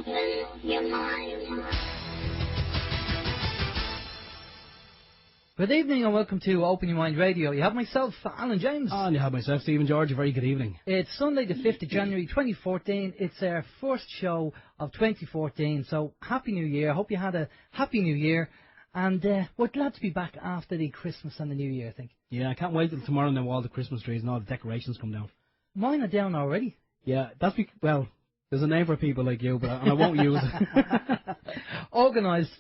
Open your mind. Good evening and welcome to Open Your Mind Radio. You have myself, Alan James. And you have myself, Stephen George. A very good evening. It's Sunday the 5th of January 2014. It's our first show of 2014. So, Happy New Year. I hope you had a Happy New Year. And we're glad to be back after the Christmas and the New Year, I think. Yeah, I can't wait till tomorrow now all the Christmas trees and all the decorations come down. Mine are down already. Yeah, well, there's a name for people like you, but I won't use it. Organised.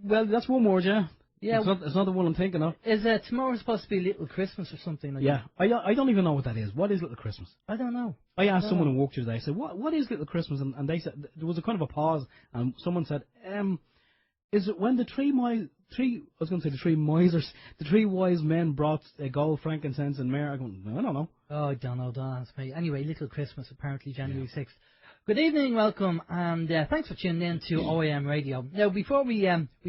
Well, that's one word, yeah. Yeah, it's not the one I'm thinking of. Is tomorrow supposed to be Little Christmas or something like that? Yeah, I don't even know what that is. What is Little Christmas? I don't know. I asked someone who worked today. I said, "What is Little Christmas?" And they said there was a kind of a pause, and someone said, "Is it when the three wise men brought gold, frankincense, and myrrh?" I go, "No, I don't know." Oh, I don't know. Don't ask me. Anyway, Little Christmas apparently January 6th. Good evening, welcome, and thanks for tuning in to OYM Radio. Now, before we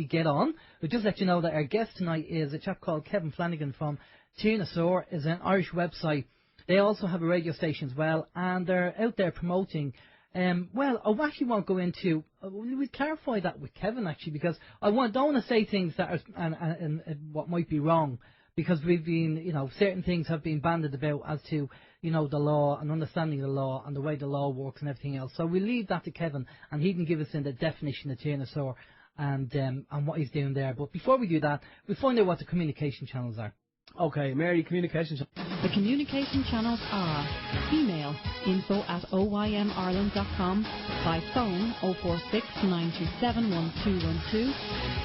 get on, we'll just let you know that our guest tonight is a chap called Kevin Flannagan from Tinasaur. Is an Irish website. They also have a radio station as well, and they're out there promoting. Well, I actually won't go into. We'll clarify that with Kevin actually, because I don't want to say things that are and what might be wrong, because we've been, certain things have been bandied about as to, the law and understanding the law and the way the law works and everything else. So we'll leave that to Kevin, and he can give us in the definition of Tinasaur and what he's doing there. But before we do that, we'll find out what the communication channels are. Okay, Mary, communication. The communication channels are email info@oymireland.com, by phone 046 927 1212,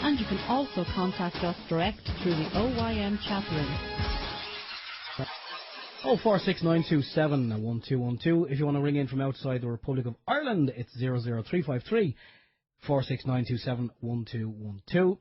and you can also contact us direct through the OYM chat room. 046 927 1212. If you want to ring in from outside the Republic of Ireland, it's 00353 46 927 1212.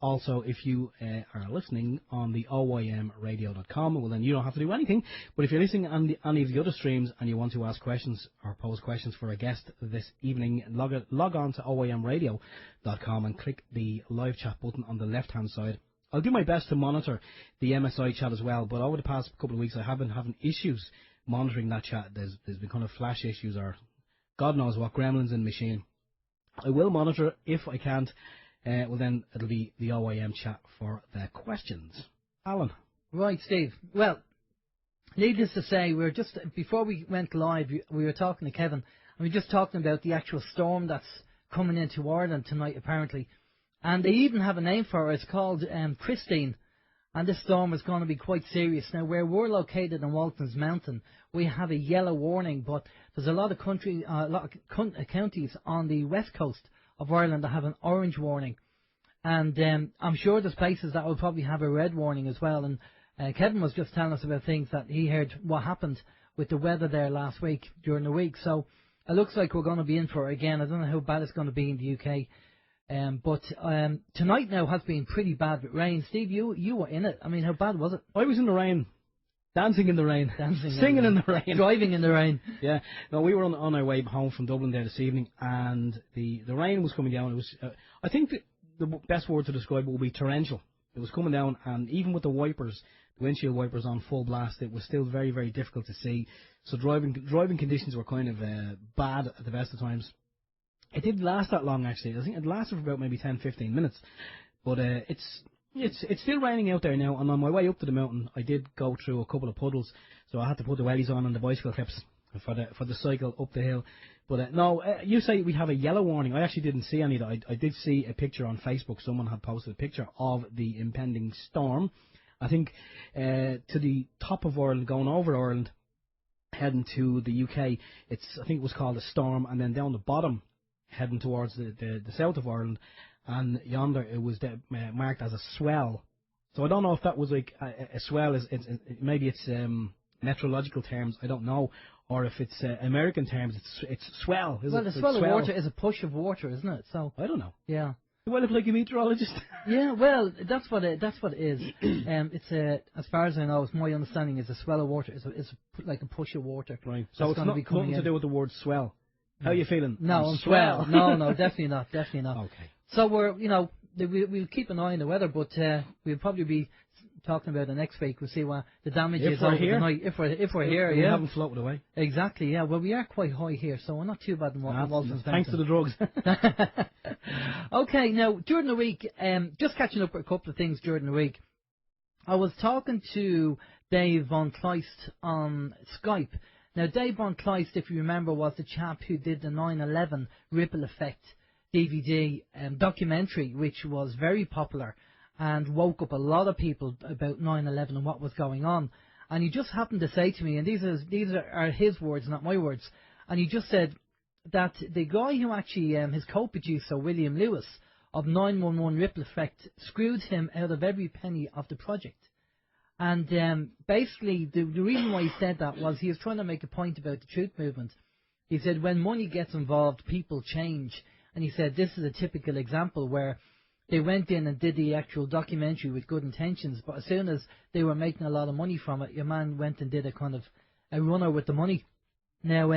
Also, if you are listening on the OYMradio.com, well then you don't have to do anything. But if you're listening on any of the other streams and you want to ask questions or pose questions for a guest this evening, log on to OYMradio.com and click the live chat button on the left-hand side. I'll do my best to monitor the MSI chat as well, but over the past couple of weeks I have been having issues monitoring that chat. There's been kind of flash issues or God knows what, gremlins in the machine. I will monitor it. If I can't, well then it'll be the OYM chat for the questions. Alan. Right, Steve. Well, needless to say, before we went live, we were talking to Kevin, and we were just talking about the actual storm that's coming into Ireland tonight, apparently. And they even have a name for it. It's called Christine. And this storm is going to be quite serious. Now, where we're located in Walton's Mountain, we have a yellow warning, but there's a lot of counties on the west coast of Ireland that have an orange warning. And I'm sure there's places that will probably have a red warning as well. And Kevin was just telling us about things that he heard what happened with the weather there last week, during the week. So it looks like we're going to be in for it again. I don't know how bad it's going to be in the UK. But tonight now has been pretty bad with rain. Steve, you were in it. I mean, how bad was it? I was in the rain. Dancing in the rain. Singing in the rain. Driving in the rain. Yeah. No, we were on our way home from Dublin there this evening, and the rain was coming down. It was, I think the best word to describe it would be torrential. It was coming down, and even with the wipers, the windshield wipers on full blast, it was still very, very difficult to see. So driving conditions were kind of bad at the best of times. It didn't last that long, actually. I think it lasted for about maybe 10-15 minutes. But it's still raining out there now, and on my way up to the mountain, I did go through a couple of puddles, so I had to put the wellies on and the bicycle clips for the cycle up the hill. But no, you say we have a yellow warning. I actually didn't see any of that. I did see a picture on Facebook. Someone had posted a picture of the impending storm. I think to the top of Ireland, going over Ireland, heading to the UK, I think it was called a storm, and then down the bottom, heading towards the south of Ireland, and yonder it was marked as a swell. So I don't know if that was like a swell, maybe it's meteorological terms, I don't know, or if it's American terms, it's swell. Well, the swell of water is a push of water, isn't it? So I don't know. Yeah. Do I look like a meteorologist? Yeah, well, that's what it is. It's as far as I know, it's my understanding is a swell of water is like a push of water. Right. So it's nothing to do with the word swell. How are you feeling? No, I'm swell. No, definitely not. Okay. So we'll keep an eye on the weather, but we'll probably be talking about it next week. We'll see what the damage is we're over here. the night. If we're here, We yeah. haven't floated away. Exactly, yeah. Well, we are quite high here, so we're not too bad in Walton's Thanks to the drugs. Okay, now, during the week, just catching up with a couple of things during the week. I was talking to Dave von Kleist on Skype. Now, Dave von Kleist, if you remember, was the chap who did the 9/11 Ripple Effect DVD documentary, which was very popular and woke up a lot of people about 9/11 and what was going on. And he just happened to say to me, and these are his words, not my words, and he just said that the guy who actually, his co-producer, William Lewis, of 9/11 Ripple Effect, screwed him out of every penny of the project. And basically, the reason why he said that was he was trying to make a point about the truth movement. He said when money gets involved, people change. And he said this is a typical example where they went in and did the actual documentary with good intentions, but as soon as they were making a lot of money from it, your man went and did a kind of a runner with the money. Now,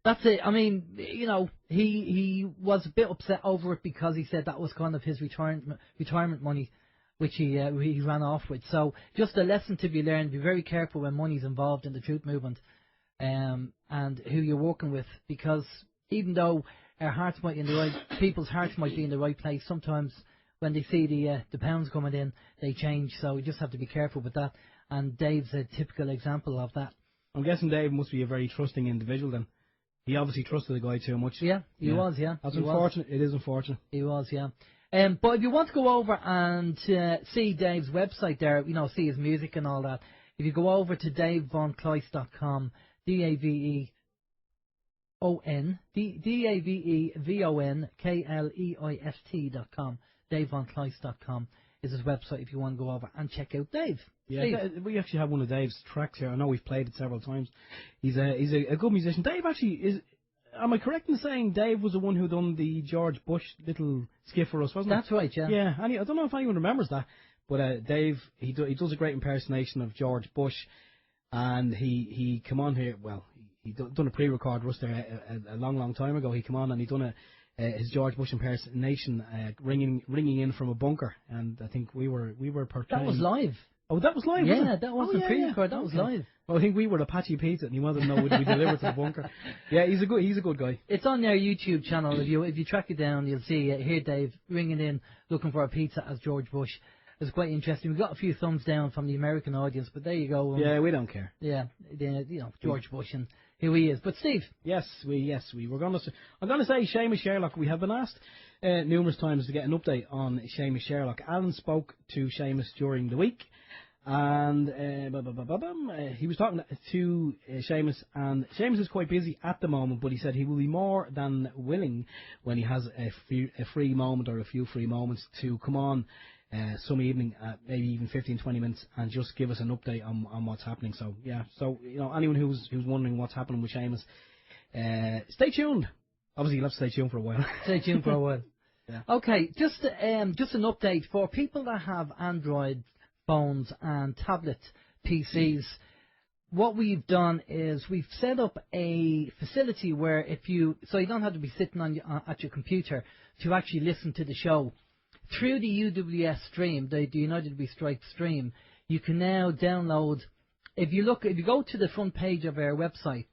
that's it. I mean, you know, he was a bit upset over it because he said that was kind of his retirement money, which he ran off with. So just a lesson to be learned: be very careful when money's involved in the truth movement, and who you're working with, because even though our hearts might be in the right, people's hearts might be in the right place, sometimes when they see the pounds coming in, they change. So we just have to be careful with that. And Dave's a typical example of that. I'm guessing Dave must be a very trusting individual then. He obviously trusted the guy too much. Yeah, he was, yeah. That's unfortunate. It is unfortunate. He was, yeah. But if you want to go over and see Dave's website there, you know, see his music and all that, if you go over to davevonkleist.com, DAVEVONKLEIST.com, davevonkleist.com is his website if you want to go over and check out Dave. Yeah, we actually have one of Dave's tracks here. I know we've played it several times. He's a good musician. Dave actually is. Am I correct in saying Dave was the one who done the George Bush little skit for us, wasn't it? That's right, yeah. Yeah, I don't know if anyone remembers that, but Dave he does a great impersonation of George Bush, and he come on here. Well, he done a pre-record for us there a long time ago. He come on and he done his George Bush impersonation, ringing in from a bunker, and I think we were portraying. That was live. Oh, that was live. Yeah, wasn't it? that wasn't pre-record. That was live. Well, I think we were Apache Pizza, and he wanted to know would we deliver to the bunker. Yeah, he's a good guy. It's on their YouTube channel. If you track it down, you'll see here Dave ringing in looking for a pizza as George Bush. It's quite interesting. We got a few thumbs down from the American audience, but there you go. Yeah, we don't care. Yeah, George Bush and who he is. But Steve, we were gonna. I'm gonna say Seamus Sherlock. We have been asked numerous times to get an update on Seamus Sherlock. Alan spoke to Seamus during the week. And he was talking to Seamus, and Seamus is quite busy at the moment, but he said he will be more than willing when he has a free moment or a few free moments to come on some evening, maybe even 15-20 minutes, and just give us an update on what's happening. So yeah, so you know, anyone who's wondering what's happening with Seamus, stay tuned. Obviously, you'll have to stay tuned for a while. Stay tuned for a while. Yeah. Okay, just an update for people that have Android phones and tablet PCs. What we've done is we've set up a facility where you don't have to be sitting at your computer to actually listen to the show. Through the UWS stream, the United We Strike stream, you can now download. If you go to the front page of our website,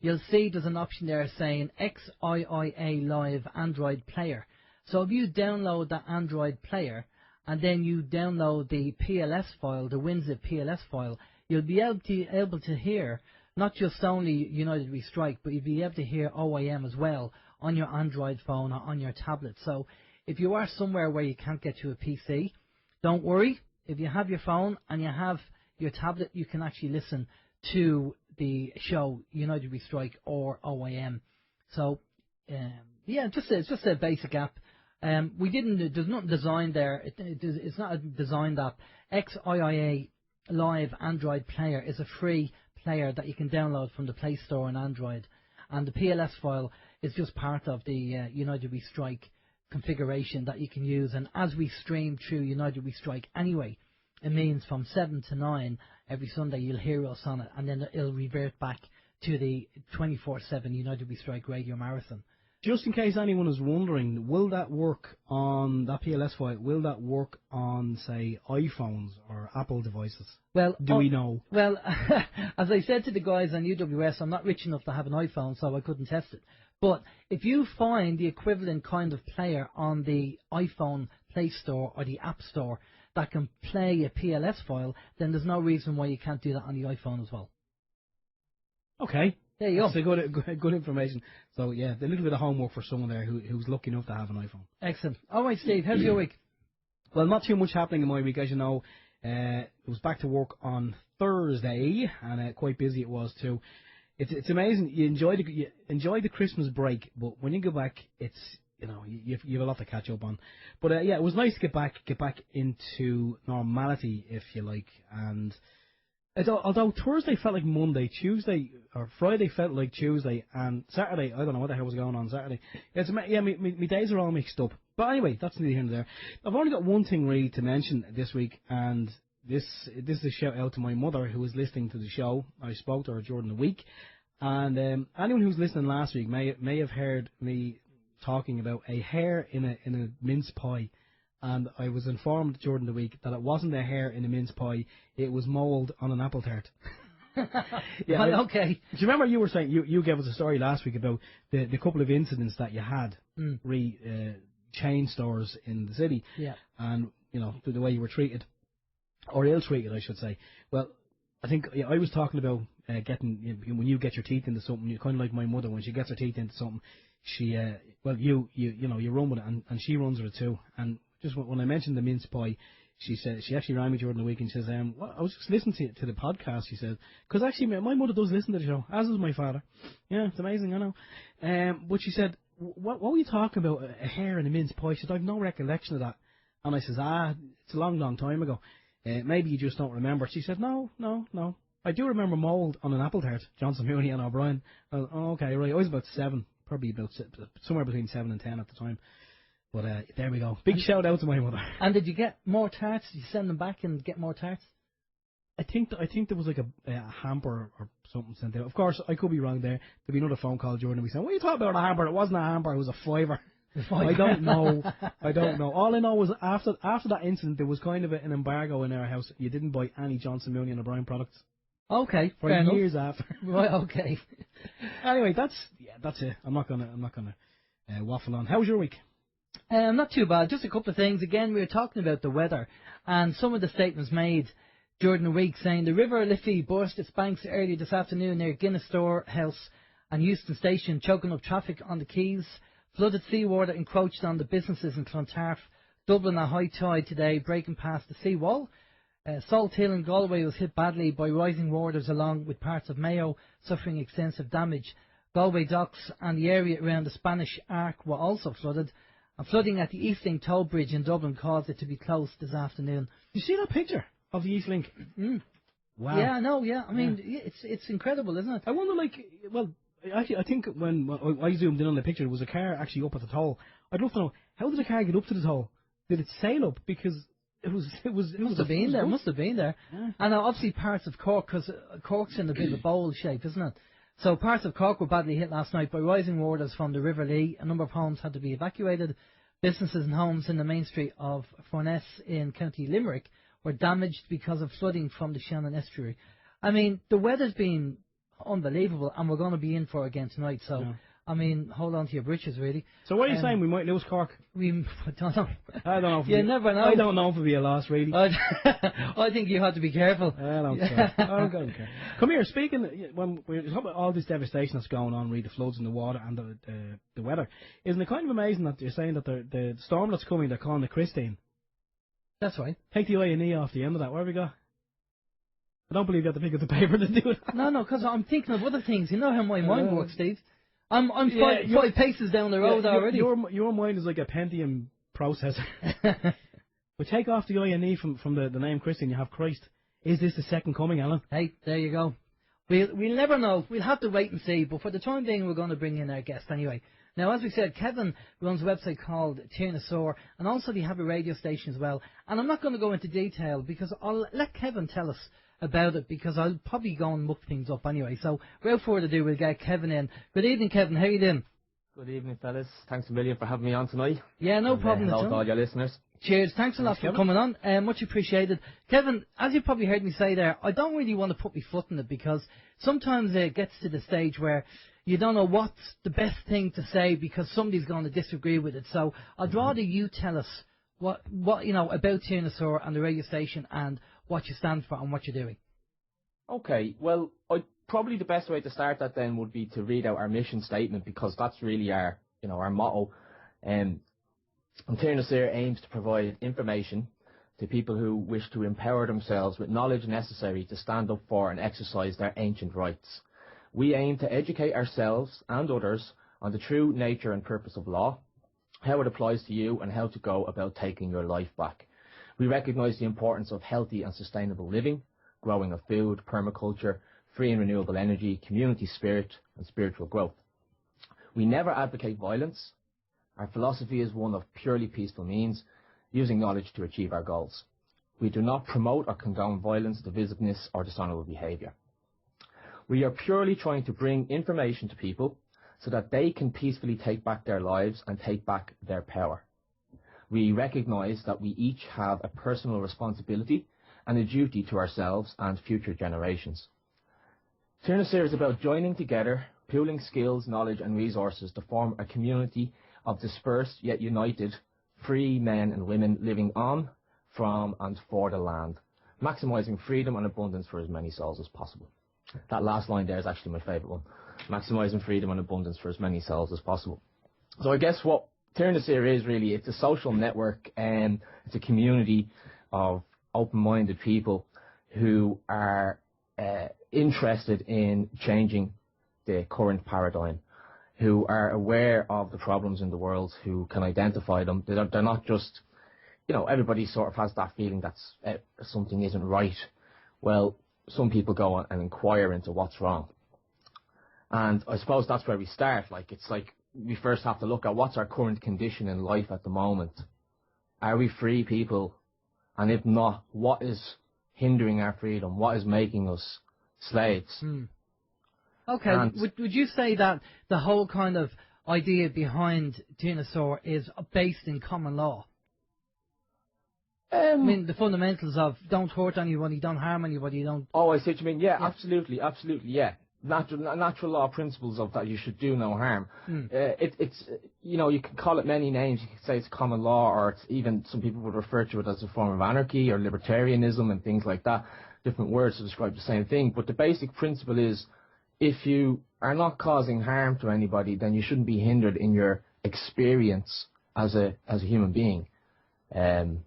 you'll see there's an option there saying XIIA Live Android Player. So if you download that Android player, and then you download the PLS file, the WinZip PLS file, you'll be able to hear not just only United We Strike, but you'll be able to hear OYM as well on your Android phone or on your tablet. So if you are somewhere where you can't get to a PC, don't worry. If you have your phone and you have your tablet, you can actually listen to the show United We Strike or OYM. So it's just a basic app. There's not designed there. It's not a designed app. XIIA Live Android Player is a free player that you can download from the Play Store on Android. And the PLS file is just part of the United We Strike configuration that you can use. And as we stream through United We Strike anyway, it means from 7 to 9 every Sunday you'll hear us on it. And then it'll revert back to the 24/7 United We Strike Radio Marathon. Just in case anyone is wondering, will that work on that PLS file? Will that work on, say, iPhones or Apple devices? Well, do we know? Well, as I said to the guys on UWS, I'm not rich enough to have an iPhone, so I couldn't test it. But if you find the equivalent kind of player on the iPhone Play Store or the App Store that can play a PLS file, then there's no reason why you can't do that on the iPhone as well. Okay. There you go. That's good information. So, yeah, a little bit of homework for someone there who's lucky enough to have an iPhone. Excellent. All right, Steve, how's your week? Well, not too much happening in my week, as you know. It was back to work on Thursday, and quite busy it was too. It's amazing. You enjoy the Christmas break, but when you go back, it's you have a lot to catch up on. But yeah, it was nice to get back into normality, if you like. And although Thursday felt like Monday, Tuesday or Friday felt like Tuesday, and Saturday, I don't know what the hell was going on Saturday. My days are all mixed up. But anyway, that's neither here nor there. I've only got one thing really to mention this week, and this is a shout out to my mother who was listening to the show. I spoke to her during the week, and anyone who was listening last week may have heard me talking about a hair in a mince pie. And I was informed during the week that it wasn't a hair in a mince pie, it was mould on an apple tart. Yeah, well, okay. Do you remember you were saying, you gave us a story last week about the couple of incidents that you had chain stores in the city, and the way you were treated, or ill-treated, I should say. Well, I think I was talking about when you get your teeth into something, you're kind of like my mother, when she gets her teeth into something, she, you run with it, and she runs with it too. And just when I mentioned the mince pie, she said, she actually rang me during the week and she says, I was just listening to the podcast, she said, because actually my mother does listen to the show, as does my father. Yeah, it's amazing, I know. But she said, what were you talking about, a hair in a mince pie? She said, I've no recollection of that. And I says, it's a long, long time ago. Maybe you just don't remember. She said, no. I do remember mould on an apple tart, Johnson, Mooney and O'Brien. Okay, right. I was about 7, probably about somewhere between 7 and 10 at the time. But there we go. Big shout out to my mother. And did you get more tarts? Did you send them back and get more tarts? I think there was like a hamper or something sent out. Of course, I could be wrong there. There'd be another phone call during the week saying, what are you talking about, a hamper? It wasn't a hamper, it was a fiver. I don't know. All I know was after that incident, there was kind of an embargo in our house. You didn't buy any Johnson, Mooney and O'Brien products. Okay, for years after. Right, okay. Anyway, that's it. I'm not gonna waffle on. How was your week? Not too bad. Just a couple of things. Again, we were talking about the weather and some of the statements made during the week saying the River Liffey burst its banks earlier this afternoon near Guinness Storehouse and Euston Station, choking up traffic on the quays. Flooded seawater encroached on the businesses in Clontarf. Dublin at high tide today, breaking past the seawall. Salt Hill in Galway was hit badly by rising waters, along with parts of Mayo suffering extensive damage. Galway docks and the area around the Spanish Arc were also flooded. And flooding at the Eastlink toll bridge in Dublin caused it to be closed this afternoon. You see that picture of the Eastlink? Wow. Yeah, I know, yeah. I mean, it's incredible, isn't it? I wonder, actually, I think when I zoomed in on the picture, there was a car actually up at the toll. I'd love to know, how did the car get up to the toll? Did it sail up? Because it must have been there. Yeah. And obviously parts of Cork, because Cork's in a bit of a bowl shape, isn't it? So parts of Cork were badly hit last night by rising waters from the River Lee. A number of homes had to be evacuated. Businesses and homes in the main street of Furness in County Limerick were damaged because of flooding from the Shannon estuary. I mean, the weather's been unbelievable, and we're going to be in for it again tonight. So, yeah. I mean, hold on to your britches, really. So what are you saying? We might lose Cork? I don't know. I don't know. You never know. I don't know if it'll be a loss, really. I think you have to be careful. I don't care. I don't care. Come here. Speaking, when we're talking about all this devastation that's going on, really, the floods and the water and the weather, isn't it kind of amazing that you're saying that the storm that's coming, they're calling it Christine? That's right. Take the I&E off the end of that. Where have we got? I don't believe you have to pick up the paper to do it. No, because I'm thinking of other things. You know how my mind works, Steve. I'm 5 paces down the road already. Your mind is like a Pentium processor. We take off the I&E from the name Christian, you have Christ. Is this the second coming, Alan? Hey, there you go. We'll never know. We'll have to wait and see. But for the time being, we're going to bring in our guest anyway. Now, as we said, Kevin runs a website called Tyrannosaur, and also they have a radio station as well. And I'm not going to go into detail because I'll let Kevin tell us about it, because I'll probably go and muck things up anyway. So without further ado, we'll get Kevin in. Good evening, Kevin. How are you doing? Good evening, fellas. Thanks a million for having me on tonight. Yeah, no problem at Hello to all. all your listeners. Cheers. Thanks a lot for coming on. Much appreciated. Kevin, as you probably heard me say there, I don't really want to put my foot in it because sometimes it gets to the stage where you don't know what's the best thing to say because somebody's going to disagree with it. So I'd rather you tell us what you know about Tyrannosaur and the radio station and what you stand for and what you're doing. Okay. Well, probably the best way to start that then would be to read out our mission statement because that's really our motto. Tyrannosaur aims to provide information to people who wish to empower themselves with knowledge necessary to stand up for and exercise their ancient rights. We aim to educate ourselves and others on the true nature and purpose of law, how it applies to you, and how to go about taking your life back. We recognise the importance of healthy and sustainable living, growing of food, permaculture, free and renewable energy, community spirit, and spiritual growth. We never advocate violence. Our philosophy is one of purely peaceful means, using knowledge to achieve our goals. We do not promote or condone violence, divisiveness, or dishonourable behaviour. We are purely trying to bring information to people so that they can peacefully take back their lives and take back their power. We recognise that we each have a personal responsibility and a duty to ourselves and future generations. Tyrannosaur is about joining together, pooling skills, knowledge and resources to form a community of dispersed yet united, free men and women living on, from and for the land, maximising freedom and abundance for as many souls as possible. That last line there is actually my favourite one. Maximising freedom and abundance for as many souls as possible. So I guess what Tyrannosaur is really, it's a social network and it's a community of open-minded people who are interested in changing the current paradigm, who are aware of the problems in the world, who can identify them. They're not just, everybody sort of has that feeling that something isn't right. Well, some people go on and inquire into what's wrong. And I suppose that's where we start. It's like we first have to look at what's our current condition in life at the moment. Are we free people? And if not, what is hindering our freedom? What is making us slaves? Okay, would you say that the whole kind of idea behind Tyrannosaur is based in common law? I mean, the fundamentals of don't hurt anybody, don't harm anybody, don't... Oh, I see what you mean. Yeah, absolutely, yeah. Natural law principles of that you should do no harm. It's you can call it many names. You can say it's common law, or it's even some people would refer to it as a form of anarchy or libertarianism and things like that. Different words to describe the same thing. But the basic principle is, if you are not causing harm to anybody, then you shouldn't be hindered in your experience as a human being, because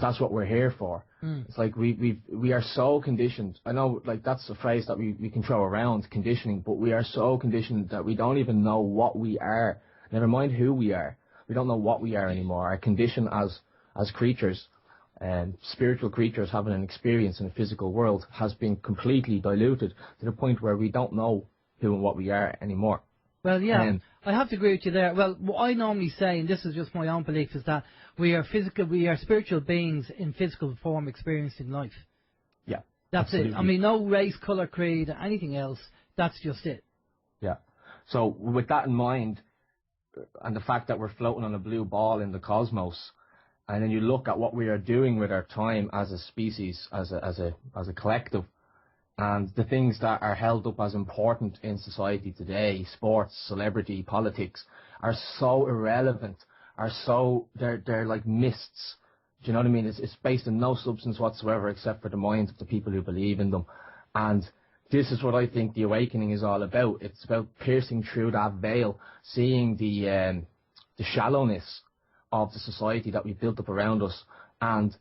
that's what we're here for. It's like we are so conditioned. I know, that's a phrase that we can throw around, conditioning, but we are so conditioned that we don't even know what we are. Never mind who we are. We don't know what we are anymore. Our condition as creatures, spiritual creatures having an experience in a physical world, has been completely diluted to the point where we don't know who and what we are anymore. Well, yeah, I have to agree with you there. Well, what I normally say, and this is just my own belief, is that we are spiritual beings in physical form experiencing life. Yeah, that's absolutely. it. I mean, no race, colour, creed, anything else. That's just it. Yeah. So with that in mind, and the fact that we're floating on a blue ball in the cosmos, and then you look at what we are doing with our time as a species, as a collective, and the things that are held up as important in society today, sports, celebrity, politics, are so irrelevant, they're like mists. Do you know what I mean? It's based on no substance whatsoever except for the minds of the people who believe in them. And this is what I think the awakening is all about. It's about piercing through that veil, seeing the shallowness of the society that we've built up around us, and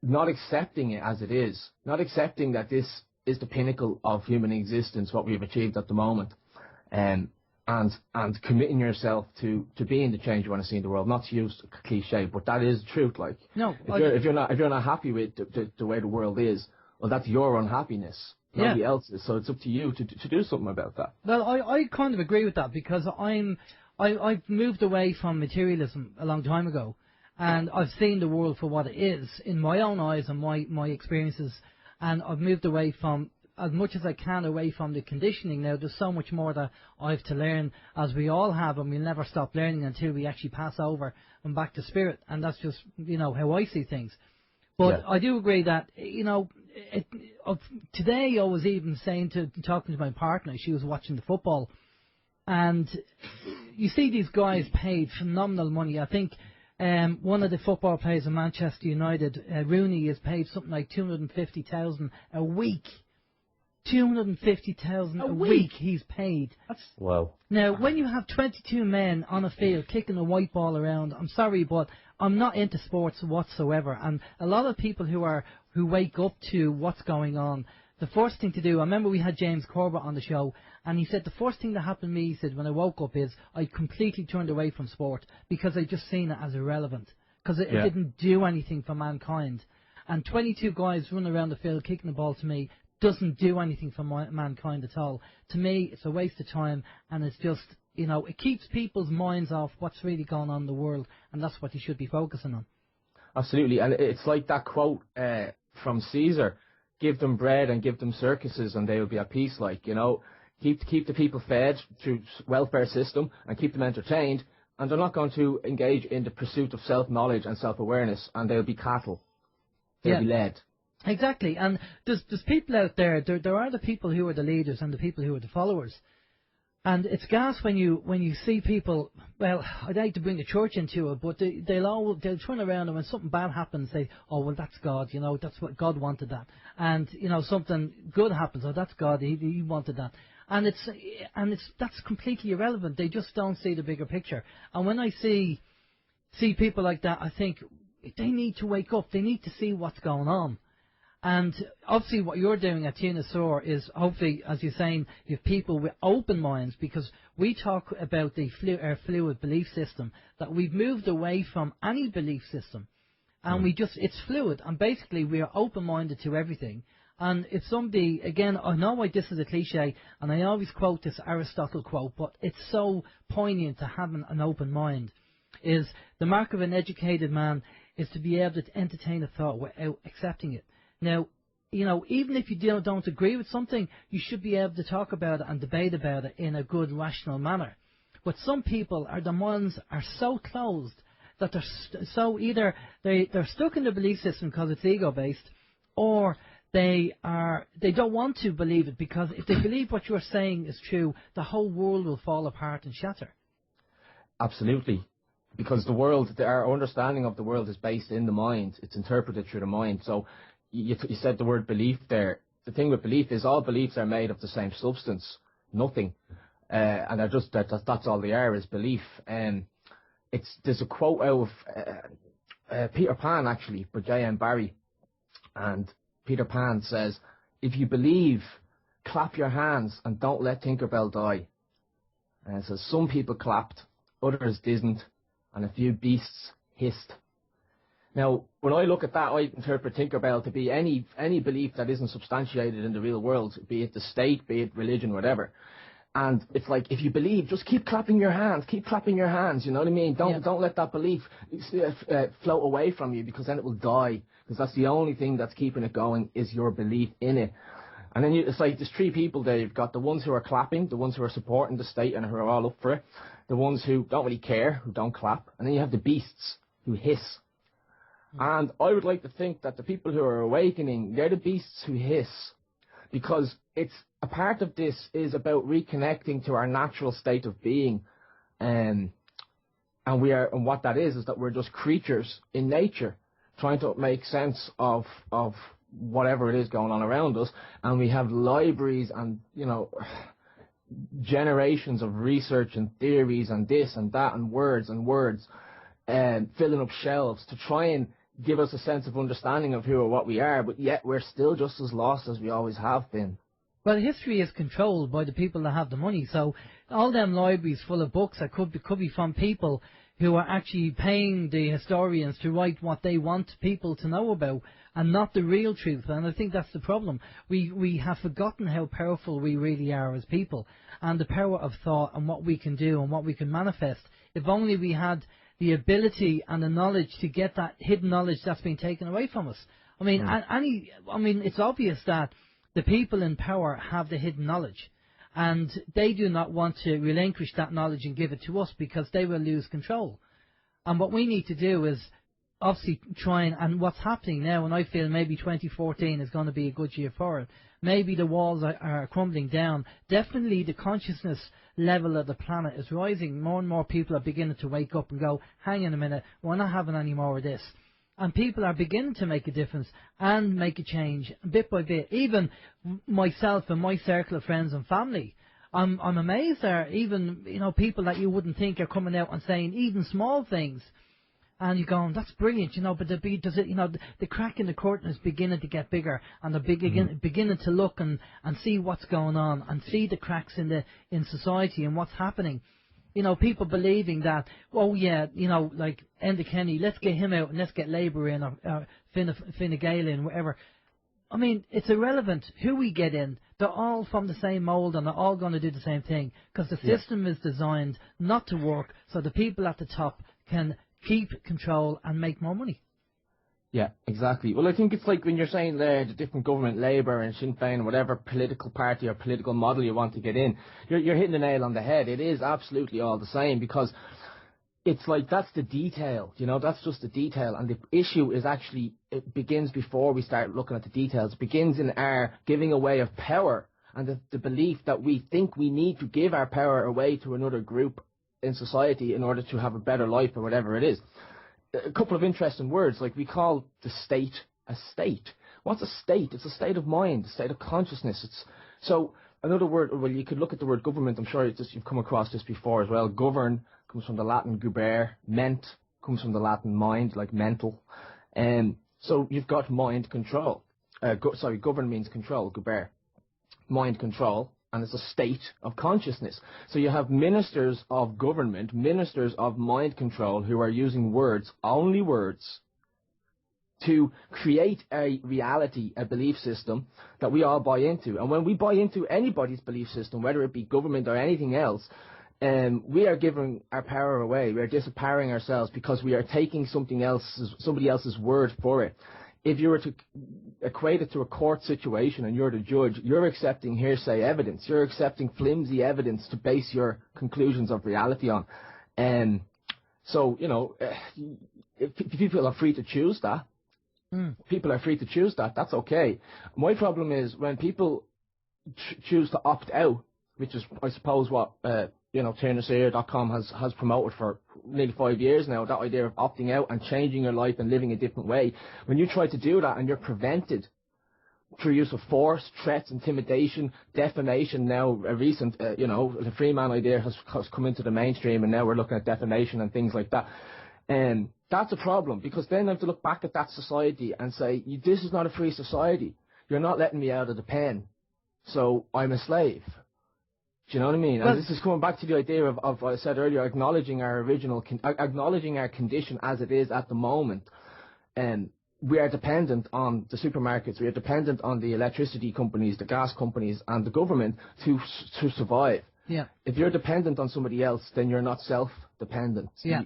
not accepting it as it is, not accepting that this is the pinnacle of human existence, what we've achieved at the moment, and committing yourself to being the change you want to see in the world. Not to use a cliche, but that is the truth. If you're not happy with the way the world is, well, that's your unhappiness, nobody else's. So it's up to you to do something about that. Well, I kind of agree with that, because I've moved away from materialism a long time ago, and I've seen the world for what it is in my own eyes and my experiences, and I've moved away from as much as I can away from the conditioning. Now, there's so much more that I have to learn, as we all have, and we'll never stop learning until we actually pass over and back to spirit. And that's just, how I see things. But I do agree that, today I was even talking to my partner, she was watching the football, and you see these guys paid phenomenal money. I think one of the football players in Manchester United, Rooney, is paid something like $250,000 a week. $250,000 a week he's paid. That's wow. Now, when you have 22 men on a field kicking a white ball around, I'm sorry, but I'm not into sports whatsoever. And a lot of people who wake up to what's going on, the first thing to do, I remember we had James Corbett on the show, and he said the first thing that happened to me, he said, when I woke up is I completely turned away from sport because I just seen it as irrelevant, because it didn't do anything for mankind. And 22 guys running around the field kicking the ball, to me, doesn't do anything for mankind at all. To me, it's a waste of time, and it's just, it keeps people's minds off what's really going on in the world, and that's what you should be focusing on. Absolutely, and it's like that quote from Caesar, give them bread and give them circuses and they will be at peace, keep the people fed through welfare system and keep them entertained, and they're not going to engage in the pursuit of self-knowledge and self-awareness, and they'll be cattle. They'll be led. Exactly, and there's people out there are the people who are the leaders and the people who are the followers. And it's gas when you see people, well, I'd hate to bring the church into it, but they'll turn around, and when something bad happens, they, oh, well, that's God, that's what God wanted that. And, something good happens, oh, that's God, he wanted that. And that's completely irrelevant. They just don't see the bigger picture. And when I see people like that, I think they need to wake up. They need to see what's going on. And obviously what you're doing at TNSR is, hopefully, as you're saying, you have people with open minds, because we talk about our fluid belief system, that we've moved away from any belief system. And it's fluid. And basically we are open-minded to everything. And if somebody, again, I know why this is a cliche, and I always quote this Aristotle quote, but it's so poignant to having an open mind, is the mark of an educated man is to be able to entertain a thought without accepting it. Now, even if you don't agree with something, you should be able to talk about it and debate about it in a good, rational manner. But some people their minds are so closed that they're either they're stuck in the belief system because it's ego-based, or they don't want to believe it, because if they believe what you're saying is true, the whole world will fall apart and shatter. Absolutely. Because our understanding of the world is based in the mind. It's interpreted through the mind. So you said the word belief there. The thing with belief is all beliefs are made of the same substance, nothing. And they're just that's all they are, is belief. There's a quote out of Peter Pan, actually, by J.M. Barrie. And Peter Pan says, if you believe, clap your hands and don't let Tinkerbell die. And it says, some people clapped, others didn't, and a few beasts hissed. Now, when I look at that, I interpret Tinkerbell to be any belief that isn't substantiated in the real world, be it the state, be it religion, whatever. And it's like, if you believe, just keep clapping your hands, you know what I mean? Don't let that belief float away from you, because then it will die, because that's the only thing that's keeping it going, is your belief in it. And then it's like, there's three people there. You've got the ones who are clapping, the ones who are supporting the state and who are all up for it, the ones who don't really care, who don't clap, and then you have the beasts who hiss. And I would like to think that the people who are awakening, they're the beasts who hiss, because it's a part of this is about reconnecting to our natural state of being, and what that is that we're just creatures in nature trying to make sense of whatever it is going on around us, and we have libraries and generations of research and theories and this and that and words and filling up shelves to try and give us a sense of understanding of who or what we are, but yet we're still just as lost as we always have been. Well, history is controlled by the people that have the money, so all them libraries full of books that could be from people who are actually paying the historians to write what they want people to know about, and not the real truth. And I think that's the problem. We have forgotten how powerful we really are as people, and the power of thought, and what we can do and what we can manifest. If only we had the ability and the knowledge to get that hidden knowledge that's been taken away from us. I mean, it's obvious that the people in power have the hidden knowledge, and they do not want to relinquish that knowledge and give it to us because they will lose control. And what we need to do is obviously try and what's happening now, and I feel maybe 2014 is going to be a good year for it. Maybe the walls are crumbling down. Definitely the consciousness level of the planet is rising. More and more people are beginning to wake up and go, hang on a minute, we're not having any more of this. And people are beginning to make a difference and make a change bit by bit. Even myself and my circle of friends and family, I'm amazed there. Even, you know, people that you wouldn't think are coming out and saying even small things. And you're going, that's brilliant, you know, but the crack in the curtain is beginning to get bigger, and they're beginning to look and see what's going on and see the cracks in society and what's happening. You know, people believing that, oh yeah, you know, like Enda Kenny, let's get him out and let's get Labour in, or Fine Gael in, whatever. I mean, it's irrelevant who we get in. They're all from the same mould and they're all going to do the same thing because the system is designed not to work so the people at the top can keep control and make more money. Yeah, exactly. Well, I think it's like when you're saying there the different government, Labour and Sinn Féin, whatever political party or political model you want to get in, you're hitting the nail on the head. It is absolutely all the same because it's like that's the detail, you know, that's just the detail. And the issue is actually, it begins before we start looking at the details. It begins in our giving away of power and the belief that we think we need to give our power away to another group in society in order to have a better life or whatever it is. A couple of interesting words, like we call the state a state. What's a state? It's a state of mind, a state of consciousness. It's so another word. Well, you could look at the word government. I'm sure you've come across this before as well. Govern comes from the Latin guber. Ment comes from the Latin mind, like mental. So you've got mind control. Govern means control. Guber, mind control. And it's a state of consciousness. So you have ministers of government, ministers of mind control who are using words, only words, to create a reality, a belief system that we all buy into. And when we buy into anybody's belief system, whether it be government or anything else, we are giving our power away. We are disempowering ourselves because we are taking somebody else's word for it. If you were to equate it to a court situation and you're the judge, you're accepting hearsay evidence. You're accepting flimsy evidence to base your conclusions of reality on. So, you know, if people are free to choose that, people are free to choose that, that's okay. My problem is when people choose to opt out, which is, I suppose, what TurnerSeer.com has promoted for nearly 5 years now, that idea of opting out and changing your life and living a different way. When you try to do that and you're prevented through use of force, threats, intimidation, defamation, now a recent, the Freeman idea has come into the mainstream and now we're looking at defamation and things like that. And that's a problem because then I have to look back at that society and say, this is not a free society. You're not letting me out of the pen, so I'm a slave. Do you know what I mean? And this is coming back to the idea of what I said earlier, acknowledging our acknowledging our condition as it is at the moment. And we are dependent on the supermarkets, we are dependent on the electricity companies, the gas companies, and the government to survive. Yeah. If you're dependent on somebody else, then you're not self-dependent. Yeah.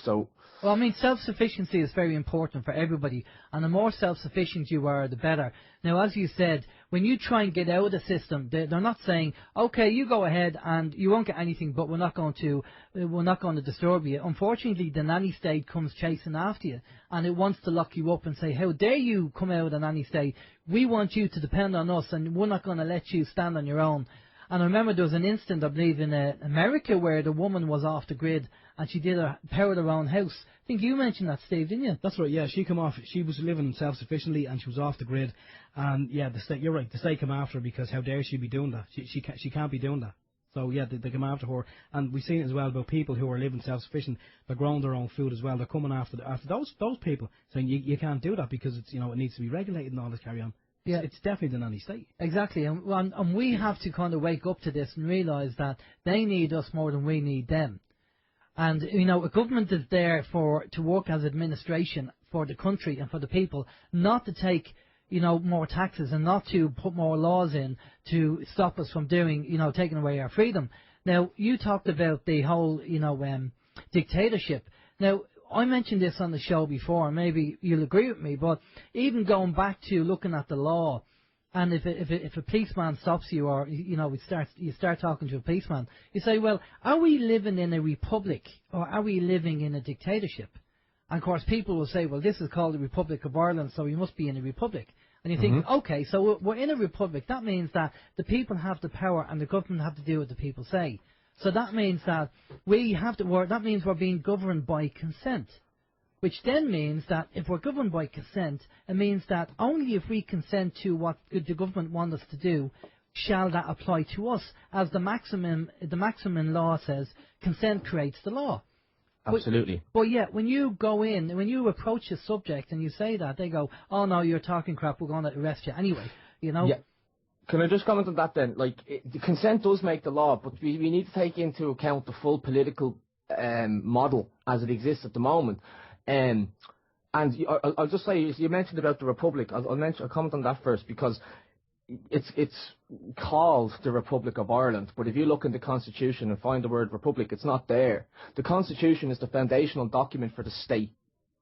So. Well, I mean, self-sufficiency is very important for everybody, and the more self-sufficient you are, the better. Now, as you said, when you try and get out of the system, they're not saying, okay, you go ahead and you won't get anything, but we're not going to disturb you. Unfortunately, the nanny state comes chasing after you, and it wants to lock you up and say, how dare you come out of the nanny state? We want you to depend on us, and we're not going to let you stand on your own. And I remember there was an incident, I believe, in America where the woman was off the grid and she powered her own house. I think you mentioned that, Steve, didn't you? That's right, yeah. She came off, she was living self-sufficiently and she was off the grid. And yeah, the state, you're right, the state came after her because how dare she be doing that? She can't be doing that. So yeah, they come after her. And we've seen it as well about people who are living self-sufficient, they're growing their own food as well. They're coming after those people saying you can't do that because it's, it needs to be regulated and all this carry on. Yeah, it's definitely the nanny state. Exactly, and we have to kind of wake up to this and realise that they need us more than we need them. And, a government is there to work as administration for the country and for the people, not to take, more taxes and not to put more laws in to stop us from taking away our freedom. Now, you talked about the whole, dictatorship. Now, I mentioned this on the show before, and maybe you'll agree with me, but even going back to looking at the law, And if a policeman stops you, or you start talking to a policeman, you say, well, are we living in a republic or are we living in a dictatorship? And of course, people will say, well, this is called the Republic of Ireland, so we must be in a republic. And you think, okay, so we're in a republic. That means that the people have the power and the government have to do what the people say. So that means that that means we're being governed by consent. Which then means that if we're governed by consent, it means that only if we consent to what the government wants us to do, shall that apply to us. As the maximum law says, consent creates the law. Absolutely. But yet, when you go in, when you approach a subject and you say that, they go, oh no, you're talking crap, we're going to arrest you anyway, Yeah. Can I just comment on that then? The consent does make the law, but we need to take into account the full political model as it exists at the moment. And I'll just say, you mentioned about the Republic. I'll comment on that first, because it's called the Republic of Ireland, but if you look in the Constitution and find the word Republic, it's not there. The Constitution is the foundational document for the state,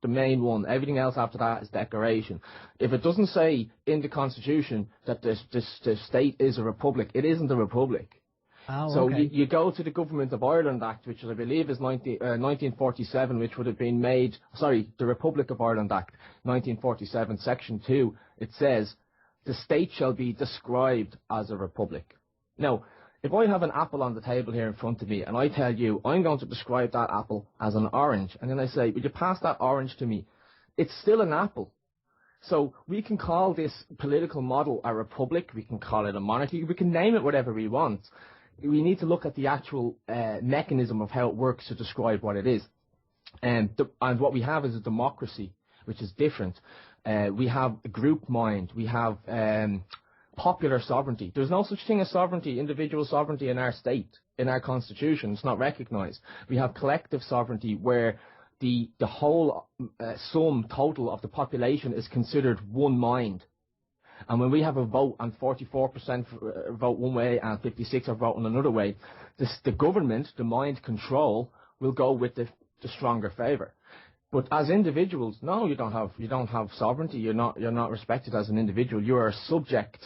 the main one. Everything else after that is declaration. If it doesn't say in the Constitution that the state is a republic, it isn't a republic. Oh, so okay. you go to the Government of Ireland Act, which I believe is 1947, which would have been the Republic of Ireland Act, 1947, Section 2, it says, the state shall be described as a republic. Now, if I have an apple on the table here in front of me, and I tell you, I'm going to describe that apple as an orange, and then I say, would you pass that orange to me? It's still an apple. So we can call this political model a republic, we can call it a monarchy, we can name it whatever we want. We need to look at the actual mechanism of how it works to describe what it is. And what we have is a democracy, which is different. We have a group mind. We have popular sovereignty. There's no such thing as sovereignty, individual sovereignty in our state, in our constitution. It's not recognised. We have collective sovereignty, where the whole sum total of the population is considered one mind. And when we have a vote and 44% vote one way and 56% are voting another way, the government, the mind control, will go with the stronger favour. But as individuals, no, you don't have sovereignty. You're not respected as an individual. You are a subject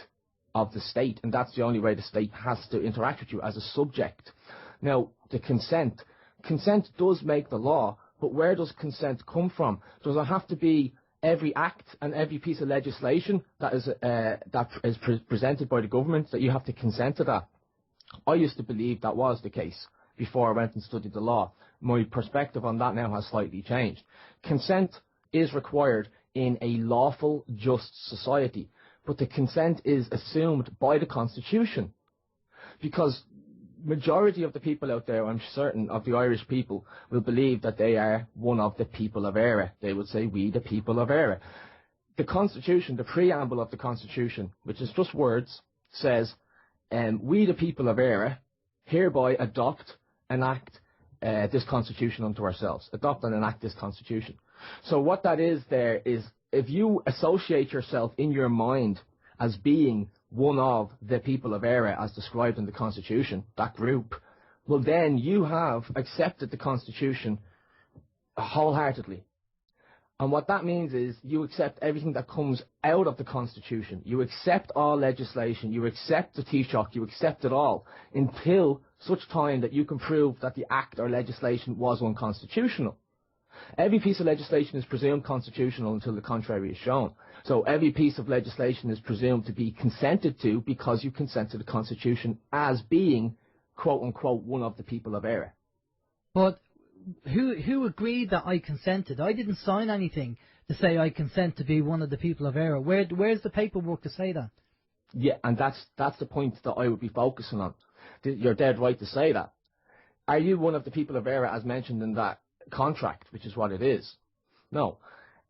of the state, and that's the only way the state has to interact with you, as a subject. Now, the consent does make the law, but where does consent come from? Does it have to be every act and every piece of legislation that is presented by the government, that you have to consent to that? I used to believe that was the case before I went and studied the law. My perspective on that now has slightly changed. Consent is required in a lawful, just society, but the consent is assumed by the Constitution, because majority of the people out there, I'm certain, of the Irish people, will believe that they are one of the people of Éire. They would say, we the people of Éire. The Constitution, the preamble of the Constitution, which is just words, says, we the people of Éire hereby adopt, enact this Constitution unto ourselves. Adopt and enact this Constitution. So what that is there is, if you associate yourself in your mind as being one of the people of Éire as described in the Constitution, that group, well then you have accepted the Constitution wholeheartedly. And what that means is you accept everything that comes out of the Constitution. You accept all legislation, you accept the Taoiseach, you accept it all, until such time that you can prove that the act or legislation was unconstitutional. Every piece of legislation is presumed constitutional until the contrary is shown. So every piece of legislation is presumed to be consented to because you consent to the Constitution as being, quote unquote, one of the people of Éire. But who agreed that I consented? I didn't sign anything to say I consent to be one of the people of Éire. Where's the paperwork to say that? Yeah, and that's the point that I would be focusing on. You're dead right to say that. Are you one of the people of Éire as mentioned in that contract, which is what it is? No.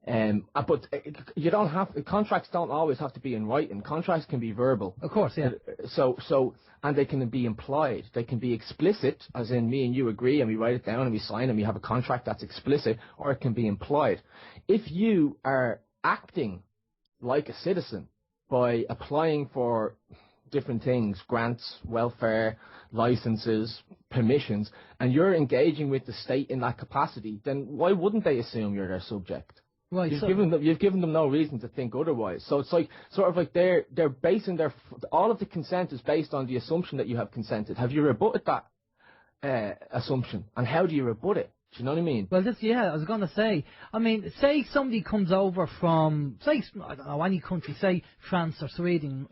But you don't have, contracts don't always have to be in writing. Contracts can be verbal. Of course, yeah. And they can be implied. They can be explicit, as in me and you agree and we write it down and we sign and we have a contract that's explicit, or it can be implied. If you are acting like a citizen by applying for different things, grants, welfare, licenses, permissions, and you're engaging with the state in that capacity, then why wouldn't they assume you're their subject? Right. You've given them no reason to think otherwise. So it's like sort of like they're basing all of the consent is based on the assumption that you have consented. Have you rebutted that assumption? And how do you rebut it? Do you know what I mean? Well, I was going to say, I mean, say somebody comes over from, say, I don't know, any country, say France or Sweden,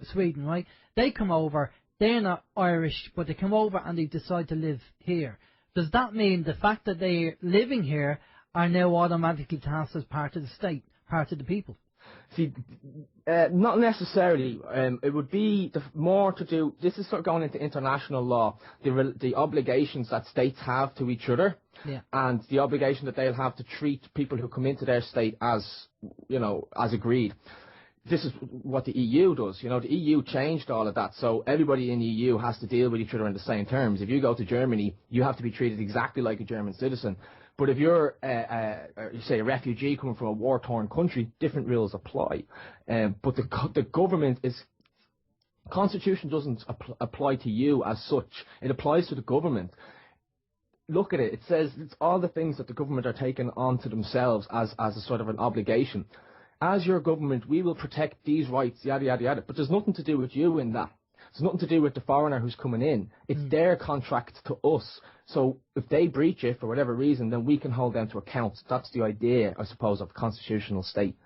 right? They come over, they're not Irish, but they come over and they decide to live here. Does that mean the fact that they're living here are now automatically tasked as part of the state, part of the people? See, not necessarily. It would be more to do. This is sort of going into international law. The obligations that states have to each other, and the obligation that they'll have to treat people who come into their state as, as agreed. This is what the EU does. The EU changed all of that, so everybody in the EU has to deal with each other in the same terms. If you go to Germany, you have to be treated exactly like a German citizen. But if you're, say, a refugee coming from a war-torn country, different rules apply. But the government Constitution doesn't apply to you as such. It applies to the government. Look at it. It says it's all the things that the government are taking onto themselves as a sort of an obligation. As your government, we will protect these rights, yada, yada, yada. But there's nothing to do with you in that. It's nothing to do with the foreigner who's coming in. It's their contract to us. So if they breach it for whatever reason, then we can hold them to account. That's the idea, I suppose, of a constitutional state.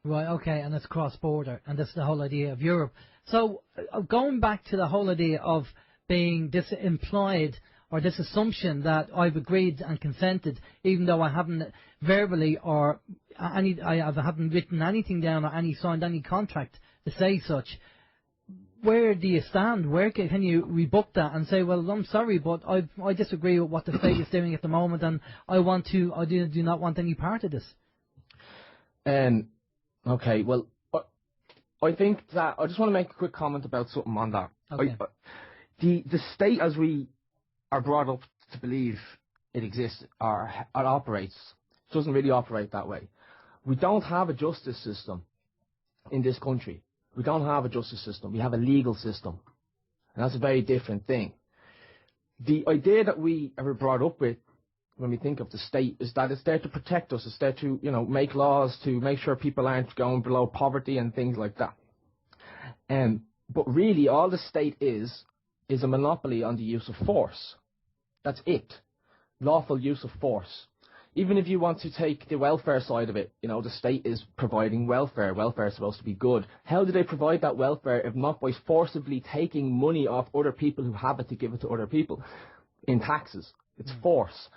Right, okay, and it's cross-border, and that's the whole idea of Europe. So going back to the whole idea of being this implied or this assumption that I've agreed and consented, even though I haven't verbally or I haven't written anything down or signed any contract to say such. Where do you stand? Where can you rebut that and say, well, I'm sorry, but I disagree with what the state is doing at the moment, and I do not want any part of this. Okay, well, I think that I just want to make a quick comment about something on that. Okay. The state, as we are brought up to believe it exists or it operates, doesn't really operate that way. We don't have a justice system in this country. We don't have a justice system. We have a legal system. And that's a very different thing. The idea that we are brought up with when we think of the state is that it's there to protect us. It's there to, make laws to make sure people aren't going below poverty and things like that. But really, all the state is a monopoly on the use of force. That's it. Lawful use of force. Even if you want to take the welfare side of it, the state is providing welfare. Welfare is supposed to be good. How do they provide that welfare if not by forcibly taking money off other people who have it to give it to other people? In taxes. It's force.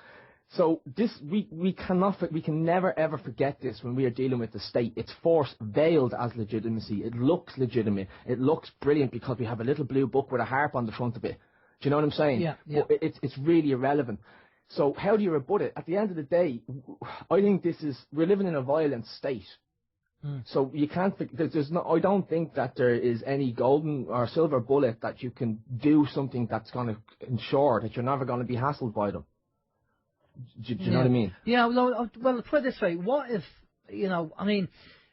So we can never ever forget this when we are dealing with the state. It's force veiled as legitimacy. It looks legitimate. It looks brilliant because we have a little blue book with a harp on the front of it. Do you know what I'm saying? Yeah. But it's really irrelevant. So how do you rebut it? At the end of the day, I think we're living in a violent state. So you can't, I don't think that there is any golden or silver bullet that you can do something that's going to ensure that you're never going to be hassled by them. Do you know what I mean? Yeah, well, put it this way. What if,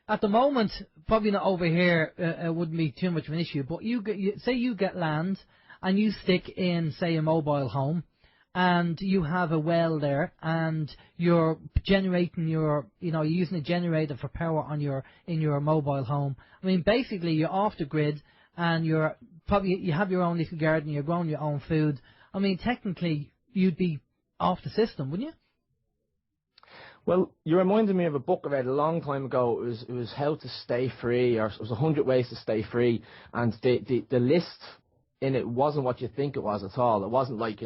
at the moment, probably not over here, it wouldn't be too much of an issue, but say you get land and you stick in, say, a mobile home, and you have a well there, and you're generating you're using a generator for power in your mobile home. I mean, basically, you're off the grid, and you have your own little garden, you're growing your own food. I mean, technically, you'd be off the system, wouldn't you? Well, you reminded me of a book I read a long time ago. It was How to Stay Free, or it was 100 Ways to Stay Free, and the list in it wasn't what you think it was at all. It wasn't like,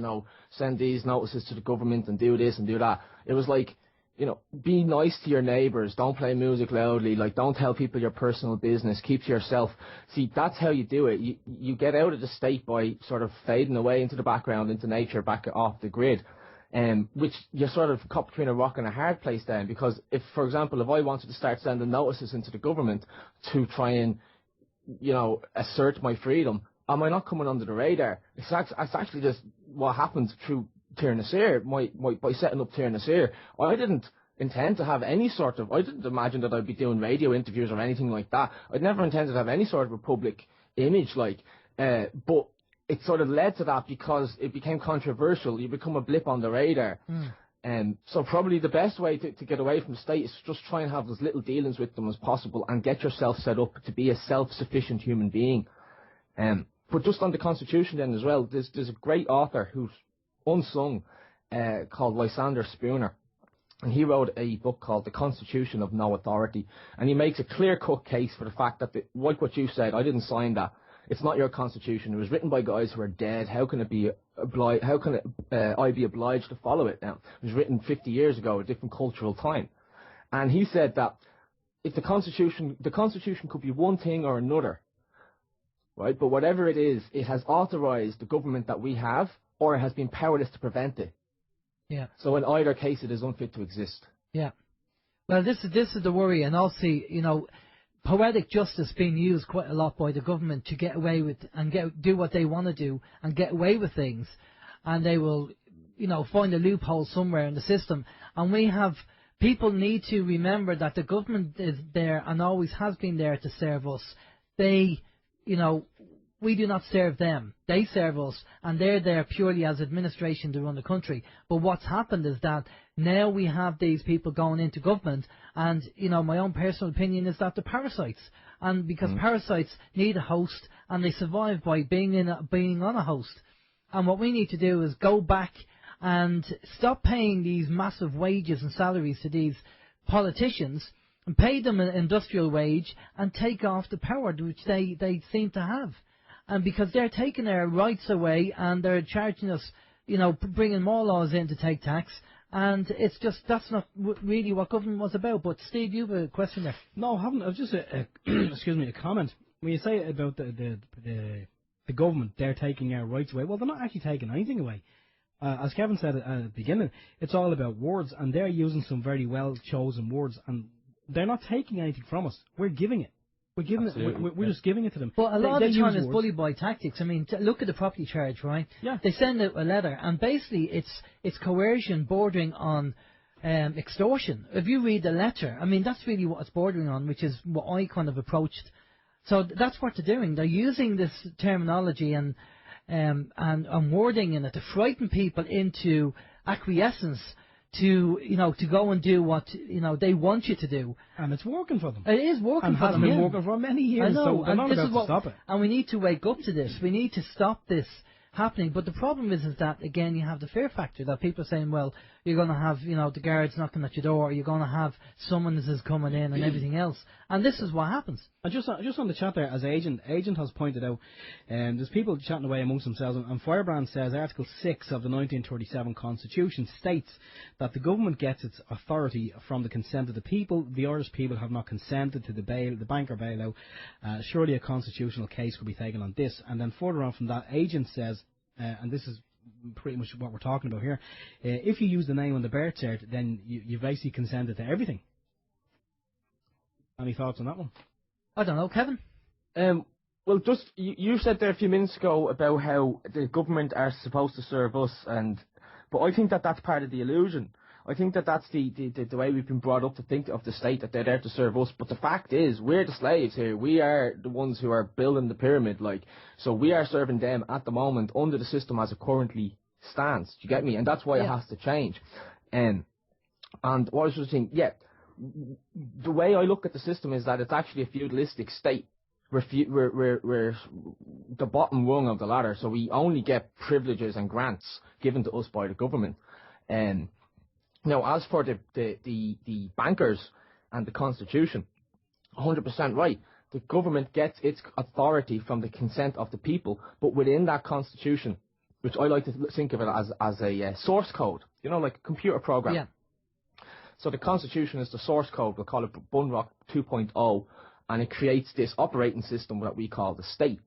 send these notices to the government and do this and do that. It was like, be nice to your neighbours, don't play music loudly, don't tell people your personal business, keep to yourself. See, that's how you do it. You get out of the state by sort of fading away into the background, into nature, back off the grid. Which you're sort of caught between a rock and a hard place then, because if, for example, if I wanted to start sending notices into the government to try and, assert my freedom, am I not coming under the radar? It's actually just what happened through Tír na Saor, by setting up Tír na Saor. I didn't intend to have I didn't imagine that I'd be doing radio interviews or anything like that. I'd never intended to have any sort of a public image, but it sort of led to that because it became controversial. You become a blip on the radar. So probably the best way to get away from the state is just try and have as little dealings with them as possible and get yourself set up to be a self-sufficient human being. But just on the Constitution then as well, there's a great author who's unsung called Lysander Spooner. And he wrote a book called The Constitution of No Authority. And he makes a clear-cut case for the fact that, like what you said, I didn't sign that. It's not your constitution. It was written by guys who are dead. How can it be How can I be obliged to follow it now? It was written 50 years ago, a different cultural time. And he said that if the constitution could be one thing or another, right? But whatever it is, it has authorized the government that we have, or it has been powerless to prevent it. Yeah. So in either case, it is unfit to exist. Yeah. Well, this is the worry, and also, poetic justice being used quite a lot by the government to get away with and do what they want to do and get away with things, and they will, find a loophole somewhere in the system. And people need to remember that the government is there and always has been there to serve us. They, we do not serve them. They serve us, and they're there purely as administration to run the country. But what's happened is that now we have these people going into government, and, my own personal opinion is that they're parasites. And because parasites need a host, and they survive by being on a host. And what we need to do is go back and stop paying these massive wages and salaries to these politicians, and pay them an industrial wage, and take off the power which they seem to have. And because they're taking our rights away, and they're charging us, bringing more laws in to take tax, and it's just, that's not really what government was about. But Steve, you have a question there? No, I haven't. I was just a comment. When you say about the government, they're taking our rights away. Well, they're not actually taking anything away. As Kevin said at the beginning, it's all about words, and they're using some very well chosen words, and they're not taking anything from us. We're giving it. We're giving it. We're just giving it to them. But a lot of the time it's bully boy tactics. I mean, look at the property charge, right? Yeah. They send out a letter, and basically it's coercion bordering on extortion. If you read the letter, I mean, that's really what it's bordering on, which is what I kind of approached. So that's what they're doing. They're using this terminology and wording in it to frighten people into acquiescence, to go and do what they want you to do, and it's working for them. It is working for them. And has been working for many years. I know, so they're not about to stop it. And we need to wake up to this. We need to stop this happening. But the problem is that again you have the fear factor that people are saying, well, you're going to have the guards knocking at your door, you're going to have summonses coming in and everything else, and this is what happens. And just on the chat there, as Agent has pointed out, there's people chatting away amongst themselves, and Firebrand says Article 6 of the 1937 Constitution states that the government gets its authority from the consent of the people. The Irish people have not consented to the banker bailout. Surely a constitutional case could be taken on this. And then further on from that, Agent says, and this is pretty much what we're talking about here, if you use the name on the birth cert, then you basically consented to everything. Any thoughts on that one? I don't know, Kevin? Well, just you said there a few minutes ago about how the government are supposed to serve us, but I think that's part of the illusion. I think that's the way we've been brought up to think of the state, that they're there to serve us. But the fact is, we're the slaves here. We are the ones who are building the pyramid, so we are serving them at the moment under the system as it currently stands. Do you get me? And that's why it has to change. And what I was just saying, the way I look at the system is that it's actually a feudalistic state. We're the bottom rung of the ladder, so we only get privileges and grants given to us by the government. Now, as for the bankers and the Constitution, 100% right. The government gets its authority from the consent of the people, but within that Constitution, which I like to think of it as a source code, like a computer program. Yeah. So the Constitution is the source code. We'll call it Bunrock 2.0, and it creates this operating system that we call the state.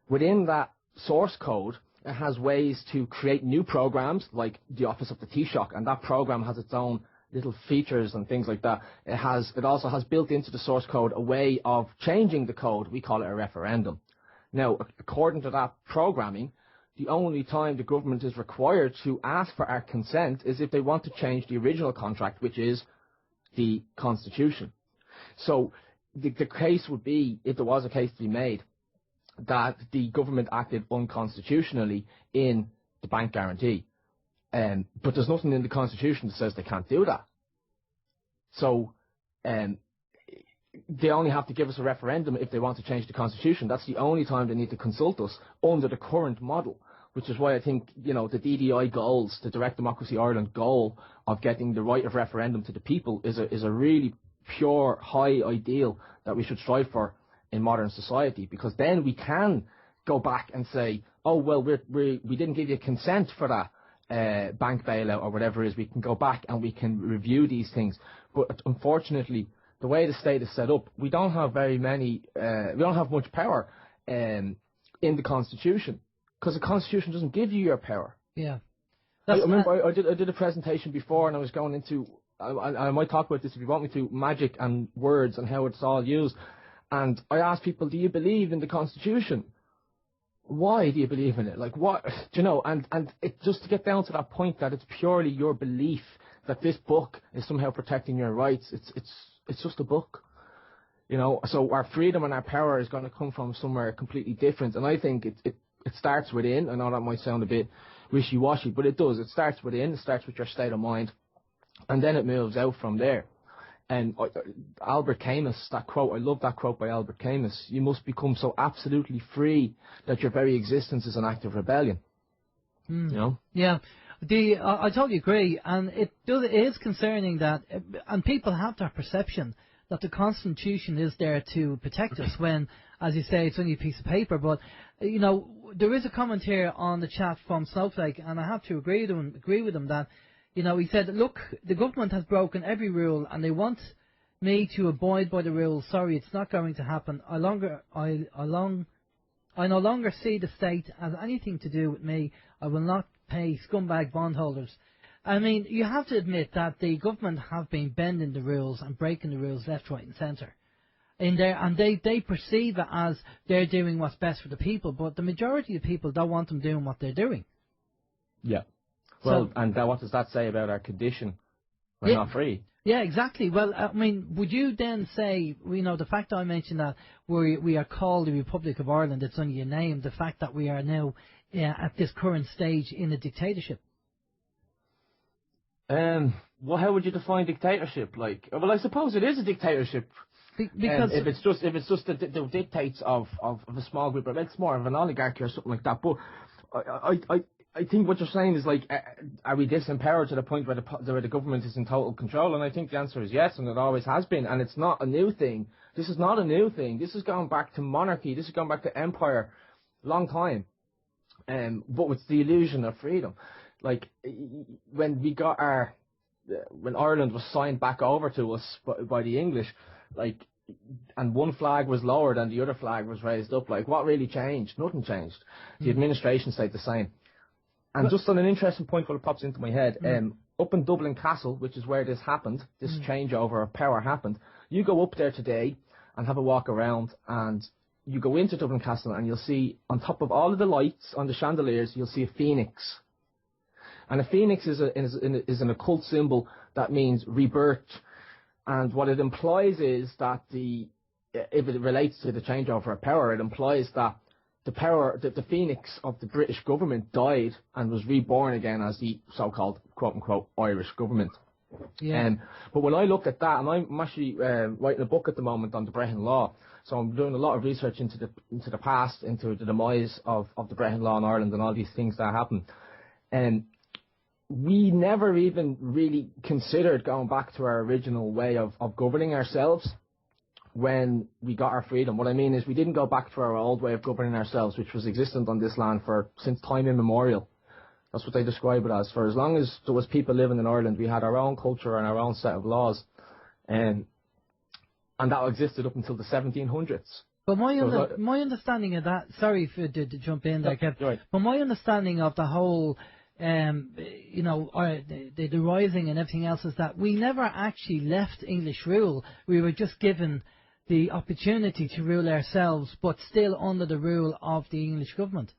Within that source code, it has ways to create new programs, like the Office of the Taoiseach, and that program has its own little features and things like that. It also has built into the source code a way of changing the code. We call it a referendum. Now, according to that programming, the only time the government is required to ask for our consent is if they want to change the original contract, which is the Constitution. So the case would be, if there was a case to be made, that the government acted unconstitutionally in the bank guarantee. But there's nothing in the Constitution that says they can't do that. So they only have to give us a referendum if they want to change the Constitution. That's the only time they need to consult us under the current model, which is why I think, the DDI goals, the Direct Democracy Ireland goal of getting the right of referendum to the people is a really pure, high ideal that we should strive for in modern society, because then we can go back and say, oh, well, we didn't give you consent for that bank bailout or whatever it is. We can go back and we can review these things. But unfortunately, the way the state is set up, we don't have very many, we don't have much power in the Constitution, because the Constitution doesn't give you your power. Yeah. I remember I did a presentation before, and I was going into, I might talk about this if you want me to, magic and words and how it's all used. And I asked people, do you believe in the Constitution? Why do you believe in it? Like, what, and it just to get down to that point that it's purely your belief that this book is somehow protecting your rights. It's just a book, So our freedom and our power is going to come from somewhere completely different. And I think it starts within. I know that might sound a bit wishy-washy, but it does. It starts within. It starts with your state of mind, and then it moves out from there. And Albert Camus, that quote, I love that quote by Albert Camus. You must become so absolutely free that your very existence is an act of rebellion. Yeah. I totally agree, and it is concerning that, and people have that perception that the Constitution is there to protect us when, as you say, it's only a piece of paper. But there is a comment here on the chat from Snowflake, and I have to agree with him that, he said, look, the government has broken every rule, and they want me to abide by the rules. Sorry, it's not going to happen. I no longer see the state as anything to do with me. I will not pay scumbag bondholders. I mean, you have to admit that the government have been bending the rules and breaking the rules left, right and centre in there, and they perceive it as they're doing what's best for the people, but the majority of people don't want them doing what they're doing. Yeah. Well, and what does that say about our condition? We're not free. Yeah, exactly. Well, I mean, would you then say, the fact that I mentioned that we are called the Republic of Ireland, it's only a name, the fact that we are now at this current stage in a dictatorship? Well, how would you define dictatorship? Well, I suppose it is a dictatorship. Because if it's just the dictates of a small group, or it's more of an oligarchy or something like that. But I think what you're saying is are we disempowered to the point where the government is in total control? And I think the answer is yes, and it always has been. And it's not a new thing. This is not a new thing. This is going back to monarchy. This is going back to empire, long time. But with the illusion of freedom, when Ireland was signed back over to us by the English, and one flag was lowered and the other flag was raised up, what really changed? Nothing changed. The administration stayed the same. And just on an interesting point while it pops into my head, up in Dublin Castle, which is where this happened, this changeover of power happened, you go up there today and have a walk around, and you go into Dublin Castle and you'll see on top of all of the lights on the chandeliers, you'll see a phoenix. And a phoenix is an occult symbol that means rebirth. And what it implies is that if it relates to the changeover of power, it implies that the phoenix of the British government died and was reborn again as the so-called quote-unquote Irish government. Yeah. But when I look at that, and I'm actually writing a book at the moment on the Brehon Law, so I'm doing a lot of research into the past, into the demise of the Brehon Law in Ireland and all these things that happened. And we never even really considered going back to our original way of governing ourselves when we got our freedom. What I mean is we didn't go back to our old way of governing ourselves, which was existent on this land since time immemorial. That's what they describe it as. For as long as there was people living in Ireland, we had our own culture and our own set of laws. And that existed up until the 1700s. But my understanding of that, sorry to jump in there, Kev, right. But my understanding of the whole, the rising and everything else is that we never actually left English rule. We were just given the opportunity to rule ourselves, but still under the rule of the English government.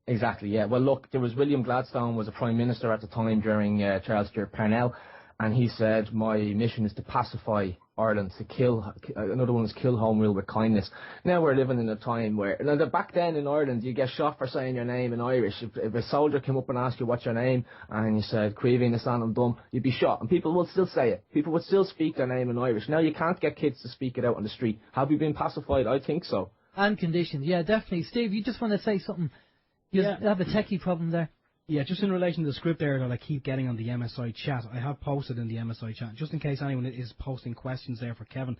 Exactly, yeah. Well, look, there was William Gladstone was a Prime Minister at the time during Charles Stuart Parnell, and he said, my mission is to pacify Ireland, to kill, another one is kill home rule with kindness. Now we're living in a time where, back then in Ireland, you get shot for saying your name in Irish. If a soldier came up and asked you what's your name, and you said, Creevy na San Dum, you'd be shot. And people would still say it. People would still speak their name in Irish. Now you can't get kids to speak it out on the street. Have you been pacified? I think so. And conditioned, yeah, definitely. Steve, you just want to say something? You have a techie problem there? Yeah, just in relation to the script there that I keep getting on the MSI chat, I have posted in the MSI chat, just in case anyone is posting questions there for Kevin,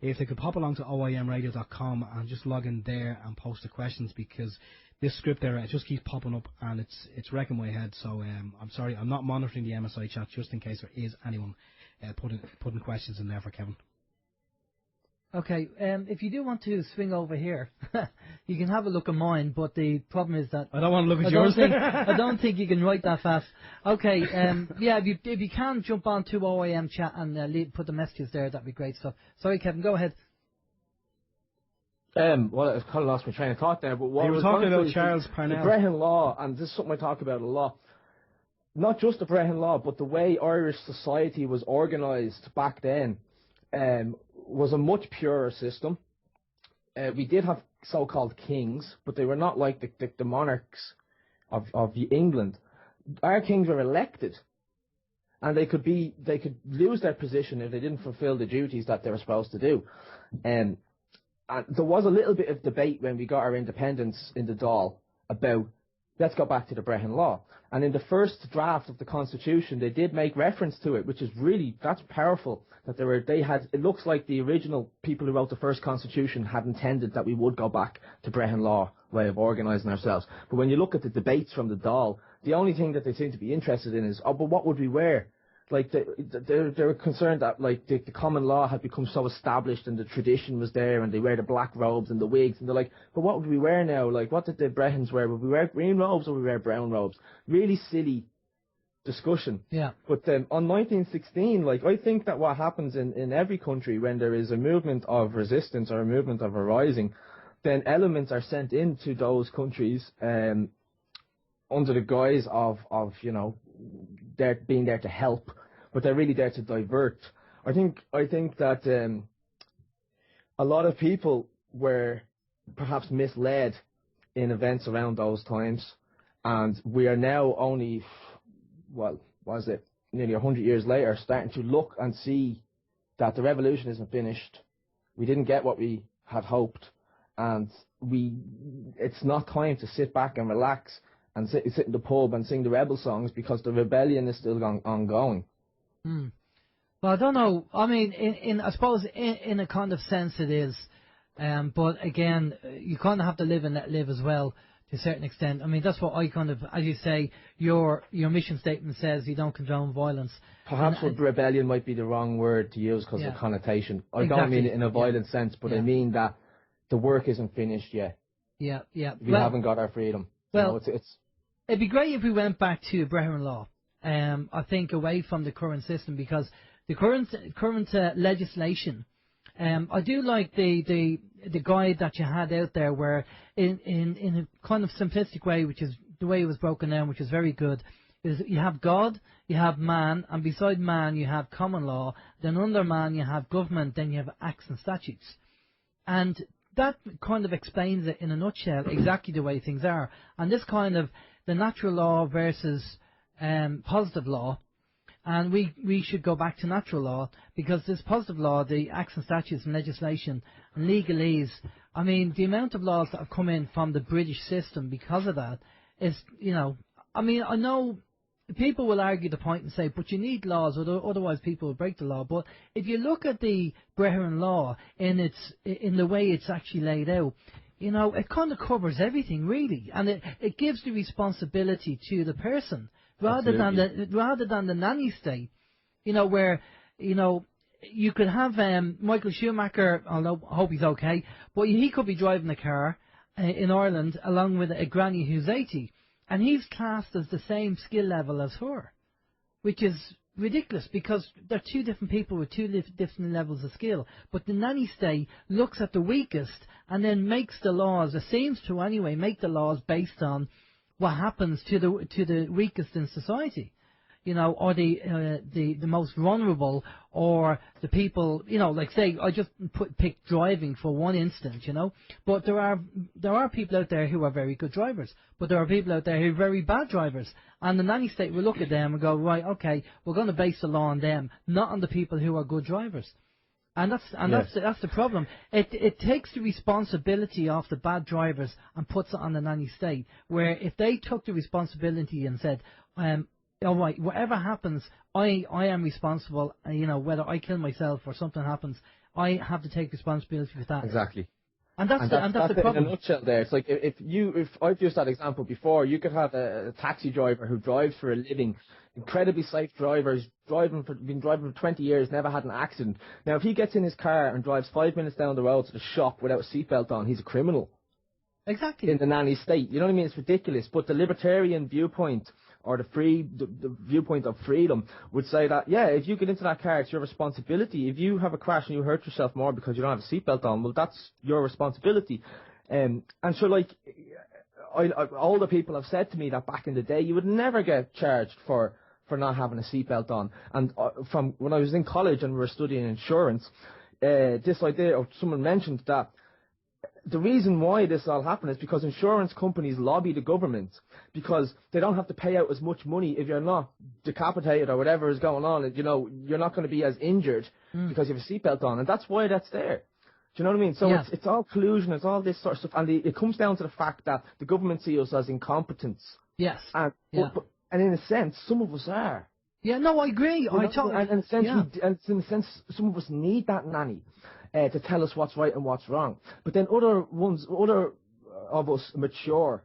if they could pop along to OYMradio.com and just log in there and post the questions, because this script there, it just keeps popping up and it's wrecking my head. So I'm sorry, I'm not monitoring the MSI chat, just in case there is anyone putting questions in there for Kevin. Okay, if you do want to swing over here, you can have a look at mine, but the problem is that I don't want to look at yours. I don't think you can write that fast. Okay, yeah, if you can jump on to OYM chat and put the messages there, that'd be great stuff. Sorry, Kevin, go ahead. Well, I kind of lost my train of thought there, but what you were talking about Charles Parnell. The Brehon Law, and this is something I talk about a lot. Not just the Brehon Law, but the way Irish society was organised back then. Was a much purer system. We did have so-called kings, but they were not like the monarchs of England. Our kings were elected, and they could lose their position if they didn't fulfil the duties that they were supposed to do. And there was a little bit of debate when we got our independence in the Dáil about, let's go back to the Brehon Law. And in the first draft of the Constitution, they did make reference to it, which is really, that's powerful. That it looks like the original people who wrote the first Constitution had intended that we would go back to Brehon Law way of organising ourselves. But when you look at the debates from the Dáil, the only thing that they seem to be interested in is, but what would we wear? Like, they were concerned that, like, the common law had become so established and the tradition was there and they wear the black robes and the wigs, and they're like, but what would we wear now? Like, what did the Brehons wear? Would we wear green robes or would we wear brown robes? Really silly discussion. Yeah. But on 1916, like, I think that what happens in every country when there is a movement of resistance or a movement of a rising, then elements are sent into those countries under the guise of being there to help, but they're really there to divert. I think that a lot of people were perhaps misled in events around those times, and we are now only, nearly 100 years later, starting to look and see that the revolution isn't finished. We didn't get what we had hoped, and it's not time to sit back and relax and sit in the pub and sing the rebel songs, because the rebellion is still ongoing. Well, I don't know. I mean, I suppose in a kind of sense it is, but again, you kind of have to live and let live as well to a certain extent. I mean, that's what I kind of, as you say, your mission statement says you don't condone violence. Perhaps rebellion might be the wrong word to use because of connotation. I don't mean it in a violent sense, but I mean that the work isn't finished yet. Yeah. We haven't got our freedom. Well, it'd be great if we went back to Brehon Law. I think away from the current system, because the current legislation. I do like the guide that you had out there, where in a kind of simplistic way, which is the way it was broken down, which is very good. Is you have God, you have man, and beside man you have common law. Then under man you have government. Then you have acts and statutes, and that kind of explains it in a nutshell exactly the way things are. And this kind of the natural law versus positive law, and we should go back to natural law, because this positive law, the acts and statutes and legislation and legalese, I mean, the amount of laws that have come in from the British system because of that is, I mean, I know people will argue the point and say, but you need laws, otherwise people will break the law. But if you look at the Brehon Law in the way it's actually laid out, it kind of covers everything really, and it gives the responsibility to the person rather than the nanny state. Where you could have Michael Schumacher. Although I hope he's okay, but he could be driving a car in Ireland along with a granny who's 80. And he's classed as the same skill level as her, which is ridiculous, because they're two different people with two different levels of skill. But the nanny state looks at the weakest and then makes the laws, it seems to anyway, make the laws based on what happens to the weakest in society. or the most vulnerable, or the people, like say, I just pick driving for one instance, but there are people out there who are very good drivers, but there are people out there who are very bad drivers, and the nanny state will look at them and go, right, okay, we're going to base the law on them, not on the people who are good drivers. And that's the problem. It takes the responsibility off the bad drivers and puts it on the nanny state. Where if they took the responsibility and said, all right, whatever happens, I am responsible. Whether I kill myself or something happens, I have to take responsibility for that. Exactly. And that's the problem. In a nutshell there. It's like if I've used that example before, you could have a taxi driver who drives for a living, incredibly safe driver, who's been driving for 20 years, never had an accident. Now, if he gets in his car and drives 5 minutes down the road to the shop without a seatbelt on, he's a criminal. Exactly. In the nanny state. You know what I mean? It's ridiculous. But the libertarian viewpoint, or the viewpoint of freedom, would say that, yeah, if you get into that car, it's your responsibility. If you have a crash and you hurt yourself more because you don't have a seatbelt on, well, that's your responsibility. And so, like, older people have said to me that back in the day, you would never get charged for not having a seatbelt on. And from when I was in college and we were studying insurance, this idea, or someone mentioned that the reason why this all happened is because insurance companies lobby the government, because they don't have to pay out as much money if you're not decapitated or whatever is going on. You're not going to be as injured because you have a seatbelt on, and that's why that's there. Do you know what I mean? So it's all collusion, it's all this sort of stuff, and it comes down to the fact that the government see us as incompetence. Yes. And in a sense, some of us are. Yeah, no, I agree. And in a sense, some of us need that nanny to tell us what's right and what's wrong. But then other of us mature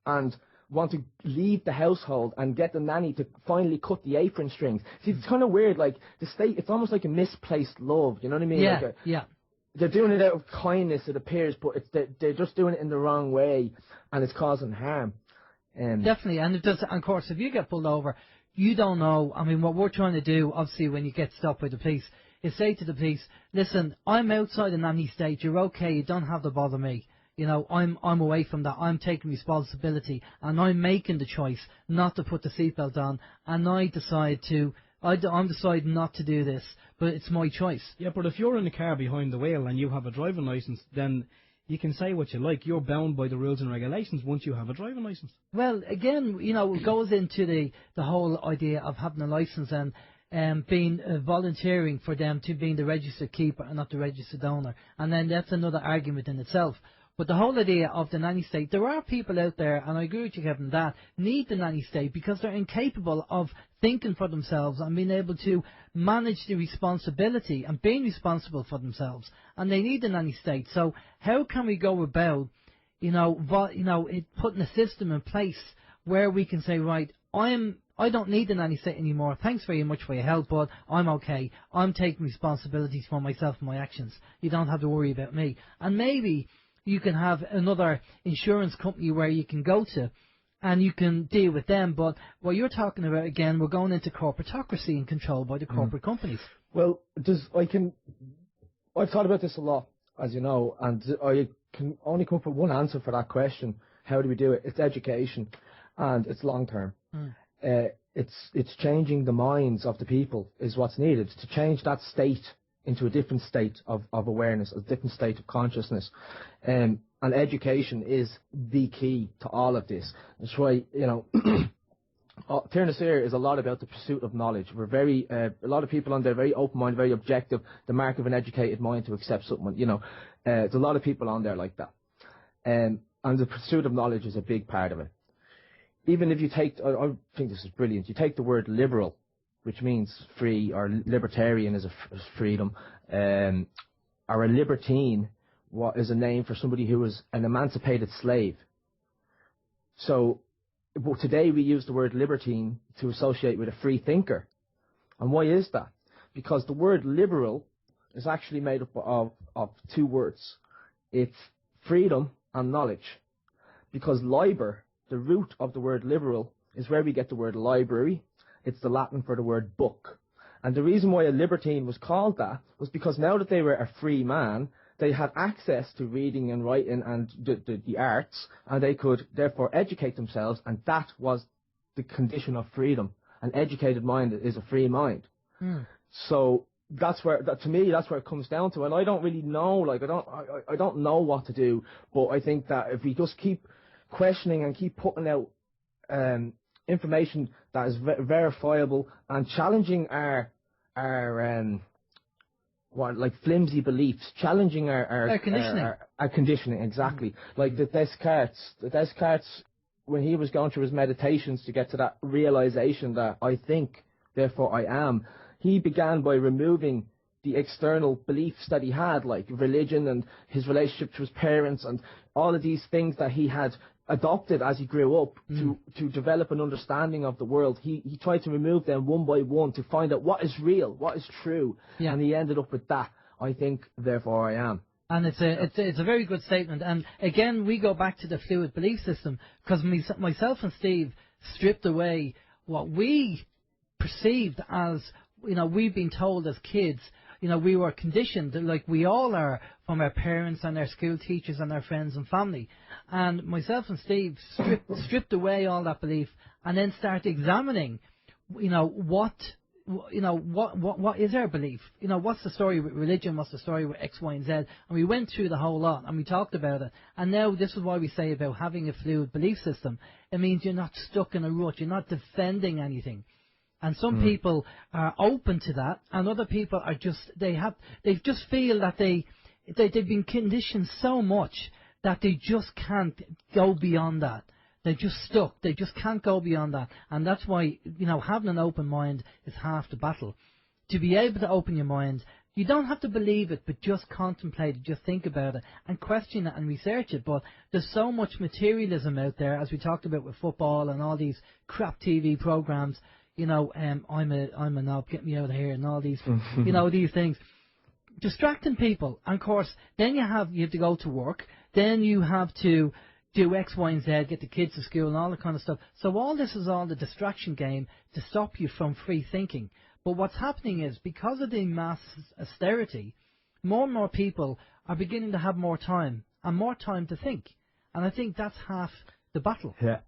and want to leave the household and get the nanny to finally cut the apron strings. See, it's kind of weird. Like the state, it's almost like a misplaced love. You know what I mean? Yeah. They're doing it out of kindness, it appears, but they're just doing it in the wrong way, and it's causing harm. Definitely, and it does. And of course, if you get pulled over, you don't know. I mean, what we're trying to do, obviously, when you get stopped by the police, is say to the police, listen, I'm outside the nanny state, you're okay, you don't have to bother me. I'm away from that, I'm taking responsibility, and I'm making the choice not to put the seatbelt on, and I'm deciding not to do this, but it's my choice. Yeah, but if you're in the car behind the wheel and you have a driving licence, then you can say what you like. You're bound by the rules and regulations once you have a driving licence. Well, again, it goes into the whole idea of having a licence and being volunteering for them to being the registered keeper and not the registered owner. And then that's another argument in itself. But the whole idea of the nanny state, there are people out there, and I agree with you, Kevin, that need the nanny state because they're incapable of thinking for themselves and being able to manage the responsibility and being responsible for themselves. And they need the nanny state. So how can we go about, putting a system in place where we can say, right, I don't need the nanny state anymore. Thanks very much for your help, but I'm okay. I'm taking responsibilities for myself and my actions. You don't have to worry about me. And maybe you can have another insurance company where you can go to and you can deal with them. But what you're talking about, again, we're going into corporatocracy and control by the corporate companies. Well, I've thought about this a lot, as you know, and I can only come up with one answer for that question. How do we do it? It's education, and it's long term. It's changing the minds of the people is what's needed to change that state into a different state of awareness, a different state of consciousness. And education is the key to all of this. That's why, Tirnasir is a lot about the pursuit of knowledge. We're a lot of people on there very open-minded, very objective, the mark of an educated mind to accept something, there's a lot of people on there like that. And the pursuit of knowledge is a big part of it. Even if you take, I think this is brilliant, you take the word liberal, which means free, or libertarian is freedom, or a libertine is a name for somebody who is an emancipated slave. So but today we use the word libertine to associate with a free thinker. And why is that? Because the word liberal is actually made up of two words. It's freedom and knowledge. Because liber, the root of the word liberal, is where we get the word library. It's the Latin for the word book. And the reason why a libertine was called that was because now that they were a free man, they had access to reading and writing and the arts, and they could therefore educate themselves, and that was the condition of freedom. an educated mind is a free mind. So that's where, to me, that's where it comes down to. And I don't really know, like, I don't know what to do. But I think that if we just keep questioning and keep putting out information that is verifiable and challenging our flimsy beliefs, challenging our conditioning. Our conditioning, exactly. Like the Descartes, when he was going through his meditations to get to that realization that I think, therefore I am, he began by removing the external beliefs that he had, like religion and his relationship to his parents and all of these things that he had adopted as he grew up to develop an understanding of the world. He tried to remove them one by one to find out what is real, what is true, and he ended up with that. I think, therefore I am. And it's a very good statement. And again, we go back to the fluid belief system, because myself and Steve stripped away what we perceived as, we've been told as kids. We were conditioned, like we all are, from our parents and our school teachers and our friends and family. And myself and Steve stripped away all that belief and then started examining, what is our belief? What's the story with religion? What's the story with X, Y, and Z? And we went through the whole lot and we talked about it. And now this is why we say about having a fluid belief system. It means you're not stuck in a rut. You're not defending anything. And some people are open to that, and other people are they just feel that they've been conditioned so much that they just can't go beyond that. They're just stuck. They just can't go beyond that. And that's why, having an open mind is half the battle. To be able to open your mind, you don't have to believe it, but just contemplate it, just think about it, and question it and research it. But there's so much materialism out there, as we talked about with football and all these crap TV programs. I'm a knob, get me out of here, and all these, these things. Distracting people. And of course, then you have to go to work, then you have to do X, Y, and Z, get the kids to school and all that kind of stuff. So all this is all the distraction game to stop you from free thinking. But what's happening is, because of the mass austerity, more and more people are beginning to have more time to think. And I think that's half the battle. Yeah.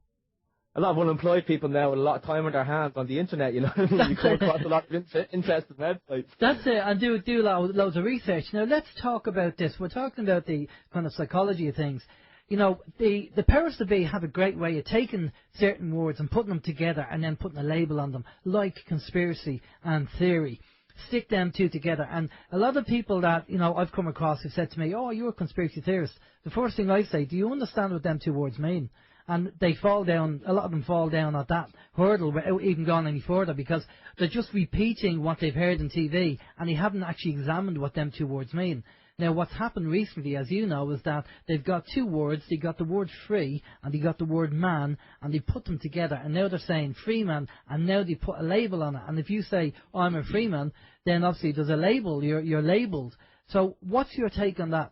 A lot of unemployed people now with a lot of time on their hands on the internet, you come across a lot of interesting websites. That's it, and do loads of research. Now let's talk about this. We're talking about the kind of psychology of things. The powers that be have a great way of taking certain words and putting them together and then putting a label on them, like conspiracy and theory. Stick them two together. And a lot of people that, I've come across have said to me, oh, you're a conspiracy theorist. The first thing I say, do you understand what them two words mean? And they fall down, a lot of them fall down at that hurdle without even going any further, because they're just repeating what they've heard on TV and they haven't actually examined what them two words mean. Now, what's happened recently, as you know, is that they've got two words. They got the word free and they got the word man, and they put them together, and now they're saying Freeman, and now they put a label on it. And if you say, oh, I'm a Freeman, then obviously there's a label. You're labelled. So what's your take on that?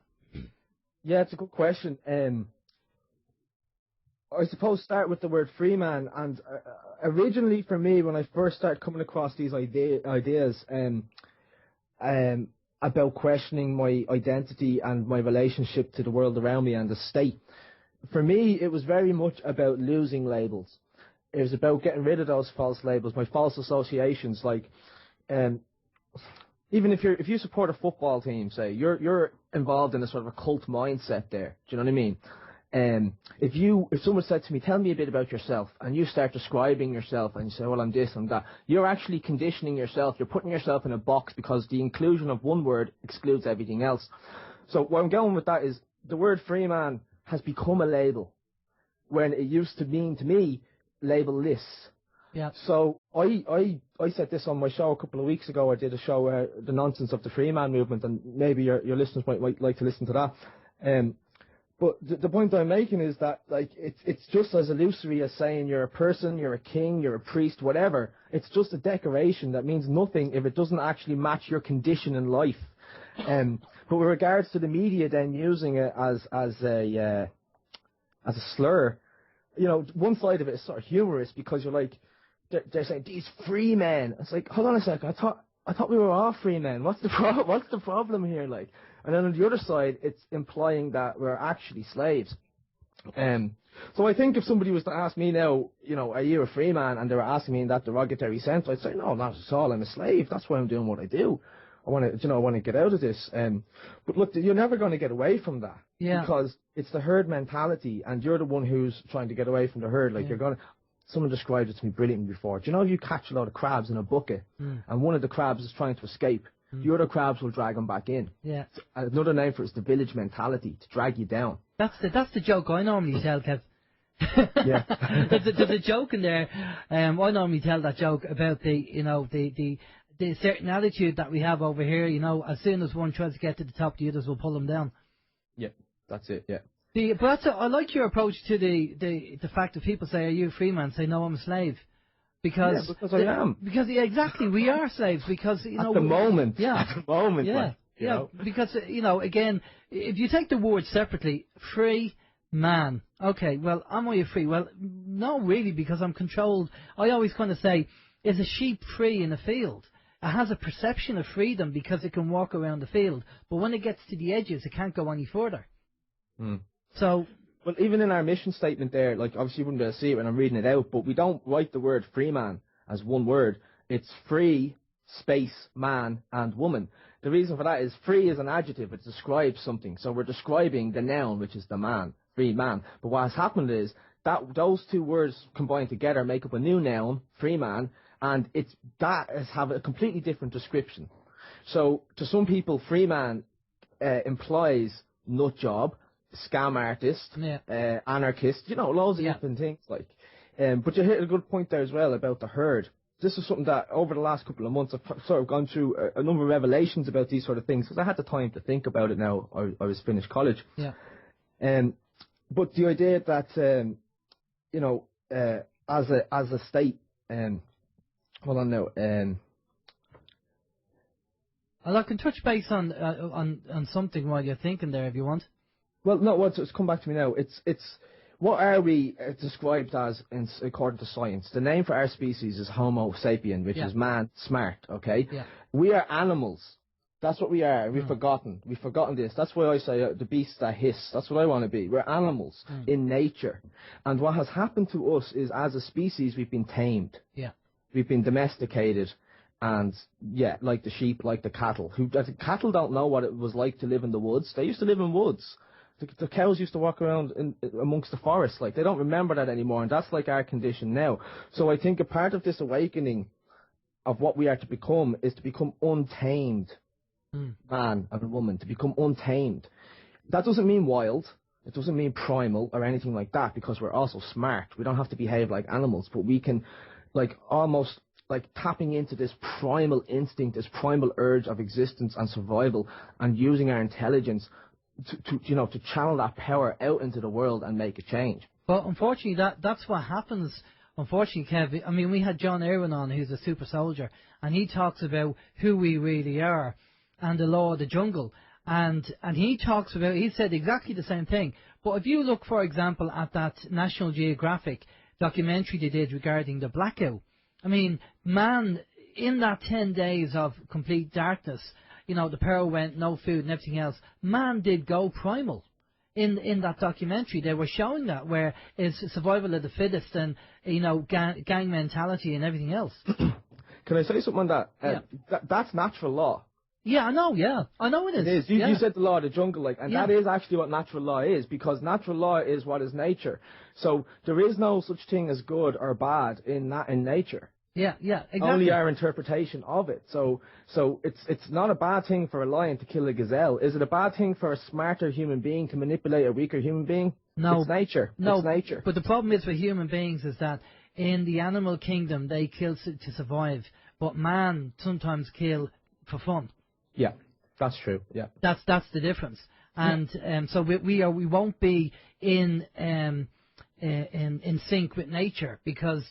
Yeah, it's a good question. I suppose start with the word Freeman, and originally for me, when I first started coming across these ideas about questioning my identity and my relationship to the world around me and the state, for me it was very much about losing labels. It was about getting rid of those false labels, my false associations. Like, even if you support a football team, say you're involved in a sort of a cult mindset there. Do you know what I mean? If someone said to me, tell me a bit about yourself, and you start describing yourself and you say, well, I'm this, I'm that, you're actually conditioning yourself. You're putting yourself in a box, because the inclusion of one word excludes everything else. So what I'm going with that is, the word Freeman has become a label, when it used to mean, to me, label-less. Yeah. So I said this on my show a couple of weeks ago. I did a show, The Nonsense of the Freeman Movement, and maybe your listeners might like to listen to that. But the point I'm making is that, like, it's just as illusory as saying you're a person, you're a king, you're a priest, whatever. It's just a decoration that means nothing if it doesn't actually match your condition in life. But with regards to the media then using it as a slur, one side of it is sort of humorous, because you're like, they're saying these free men. It's like, hold on a second, I thought we were all free men. What's the problem here, like? And then on the other side, it's implying that we're actually slaves. So I think if somebody was to ask me now, you know, are you a free man, and they were asking me in that derogatory sense, I'd say, no, not at all. I'm a slave. That's why I'm doing what I do. I want to, you know, I want to get out of this. But look, you're never going to get away from that, because it's the herd mentality, and you're the one who's trying to get away from the herd. Like you're going to. Someone described it to me brilliantly before. Do you know if you catch a lot of crabs in a bucket, and one of the crabs is trying to escape, the other crabs will drag him back in. Yeah. Another name for it is the village mentality, to drag you down. That's the joke I normally tell, Kev. Yeah. there's a joke in there. I normally tell that joke about the certain attitude that we have over here. You know, as soon as one tries to get to the top, the others will pull them down. Yeah, that's it. Yeah. But I like your approach to the fact that people say, "Are you a free man?" Say, "No, I'm a slave." Because I am. Because exactly, we are slaves. Because at the moment. Yeah. At the moment. Yeah. Like, you know? Because again, if you take the words separately, free man. Okay, well, am I a free? Well, no, really, because I'm controlled. I always kind of say, is a sheep free in a field? It has a perception of freedom because it can walk around the field, but when it gets to the edges, it can't go any further. So, well, even in our mission statement there, like obviously you wouldn't be able to see it when I'm reading it out, but we don't write the word free man as one word. It's free, space, man, and woman. The reason for that is free is an adjective. It describes something. So we're describing the noun, which is the man, free man. But what has happened is that those two words combined together make up a new noun, free man, and have a completely different description. So to some people, free man implies nut job, scam artist, anarchist, you know, loads of different things like. But you hit a good point there as well about the herd. This is something that over the last couple of months I've sort of gone through a number of revelations about these sort of things, because I had the time to think about it now. I was finished college. Yeah. But the idea that you know, as a state, hold on now. I can touch base on something while you're thinking there, if you want. Well, no, it's come back to me now. It's what are we described as according to science? The name for our species is Homo sapien, which is man smart. Okay. Yeah. We are animals. That's what we are. We've forgotten this. That's why I say the beasts that hiss. That's what I want to be. We're animals in nature. And what has happened to us is, as a species, we've been tamed. Yeah. We've been domesticated. And, like the sheep, like the cattle. The cattle don't know what it was like to live in the woods. They used to live in woods. The cows used to walk around amongst the forest. Like, they don't remember that anymore. And that's like our condition now. So I think a part of this awakening of what we are to become is to become untamed. Man and woman, to become untamed. That doesn't mean wild, it doesn't mean primal or anything like that, because we're also smart. We don't have to behave like animals, but we can, like, almost like tapping into this primal instinct, this primal urge of existence and survival, and using our intelligence to channel that power out into the world and make a change. But unfortunately, that's what happens. Unfortunately, Kev, I mean, we had John Irwin on, who's a super soldier, and he talks about who we really are and the law of the jungle. And he talks about, he said exactly the same thing. But if you look, for example, at that National Geographic documentary they did regarding the blackout, I mean, man, in that 10 days of complete darkness, you know, the power went, no food and everything else, man did go primal. In that documentary, they were showing that, where it's survival of the fittest and, you know, gang mentality and everything else. Can I say something on that? That's natural law. Yeah, I know, I know it is. It is. You said the law of the jungle, like, and that is actually what natural law is, because natural law is what is nature. So there is no such thing as good or bad in nature. Yeah, exactly. Only our interpretation of it. So it's not a bad thing for a lion to kill a gazelle. Is it a bad thing for a smarter human being to manipulate a weaker human being? No. It's nature. No. It's nature. But the problem is with human beings is that in the animal kingdom they kill to survive, but man sometimes kill for fun. Yeah, that's true. Yeah, that's the difference. And so we won't be in sync with nature because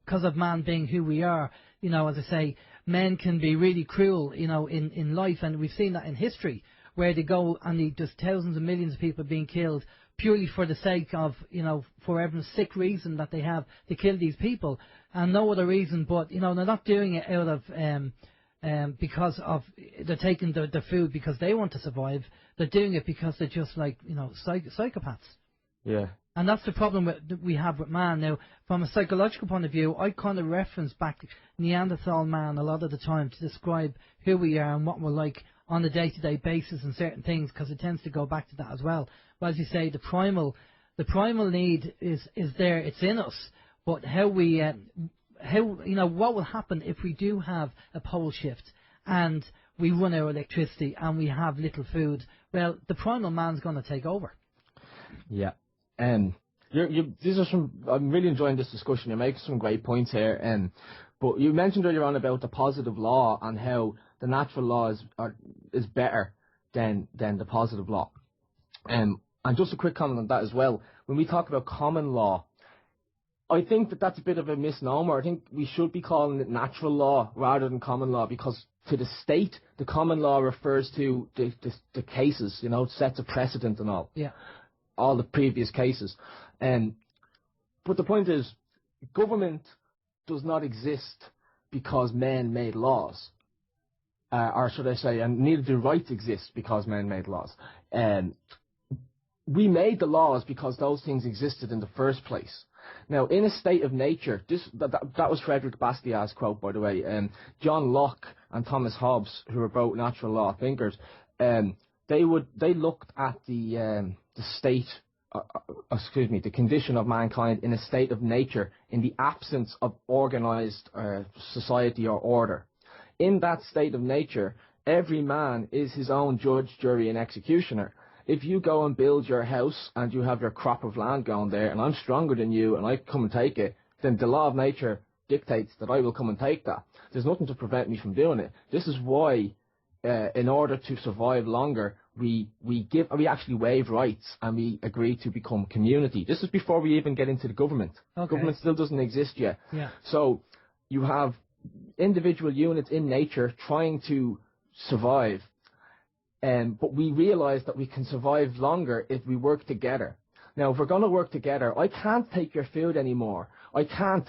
of man being who we are. You know, as I say, men can be really cruel, you know, in life, and we've seen that in history, where they go and there's thousands of millions of people being killed purely for the sake of, you know, for every sick reason that they have to kill these people, and no other reason but, you know, they're not doing it out of because of they're taking the food because they want to survive. They're doing it because they're just like, you know, psychopaths. Yeah. And that's the problem that we have with man. Now, from a psychological point of view, I kind of reference back Neanderthal man a lot of the time to describe who we are and what we're like on a day-to-day basis and certain things, because it tends to go back to that as well. But as you say, the primal need is there, it's in us. But what will happen if we do have a pole shift and we run our electricity and we have little food? Well, the primal man's going to take over. Yeah. These are I'm really enjoying this discussion. You're making some great points here. But you mentioned earlier on about the positive law and how the natural law is better than the positive law. And just a quick comment on that as well. When we talk about common law, I think that's a bit of a misnomer. I think we should be calling it natural law rather than common law, because to the state, the common law refers to the cases, sets of precedent and all. Yeah. All the previous cases. But the point is, government does not exist because men made laws. Or should I say, and neither do rights exist because men made laws. We made the laws because those things existed in the first place. Now, in a state of nature, that was Frederick Bastiat's quote, by the way. John Locke and Thomas Hobbes, who were both natural law thinkers, they looked at the condition of mankind in a state of nature, in the absence of organized society or order. In that state of nature, every man is his own judge, jury, and executioner. If you go and build your house and you have your crop of land going there, and I'm stronger than you and I come and take it, then the law of nature dictates that I will come and take that. There's nothing to prevent me from doing it. This is why, in order to survive longer, we actually waive rights and we agree to become community. This is before we even get into the government. Okay. Government still doesn't exist yet. Yeah. So you have individual units in nature trying to survive. But we realize that we can survive longer if we work together. Now, if we're going to work together, I can't take your food anymore. I can't,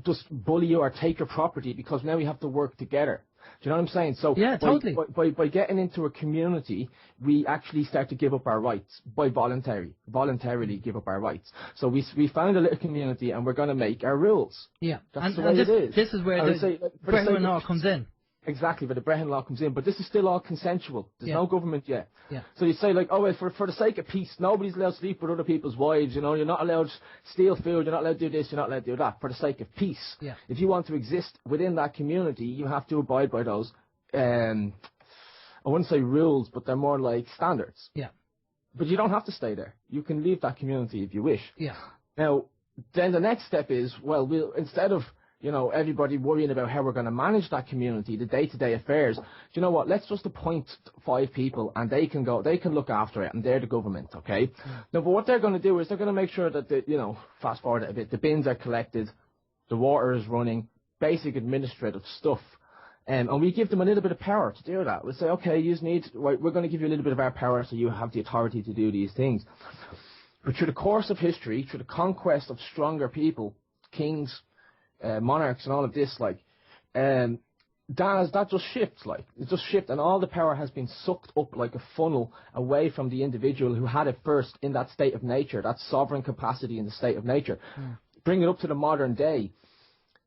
just bully you or take your property, because now we have to work together. Do you know what I'm saying? So yeah, totally. By getting into a community, we actually start to give up our rights by voluntarily give up our rights. So we found a little community and we're going to make our rules. Yeah, That's the way it is. This is where the Brehman law comes in. Exactly, where the Brehman law comes in, but this is still all consensual. There's no government yet. Yeah. So you say, like, oh, well, for the sake of peace, nobody's allowed to sleep with other people's wives, you're not allowed to steal food, you're not allowed to do this, you're not allowed to do that, for the sake of peace. Yeah. If you want to exist within that community, you have to abide by those, I wouldn't say rules, but they're more like standards. Yeah. But you don't have to stay there. You can leave that community if you wish. Yeah. Now, then the next step is, well, instead of everybody worrying about how we're going to manage that community, the day-to-day affairs. Do you know what? Let's just appoint 5 people and they can look after it, and they're the government, okay? Now, but what they're going to do is they're going to make sure that, fast forward a bit, the bins are collected, the water is running, basic administrative stuff. And we give them a little bit of power to do that. We'll say, okay, we're going to give you a little bit of our power so you have the authority to do these things. But through the course of history, through the conquest of stronger people, kings, monarchs and all of this, that just shifts, it just shifts, and all the power has been sucked up like a funnel away from the individual who had it first in that state of nature, that sovereign capacity in the state of nature. Bring it up to the modern day,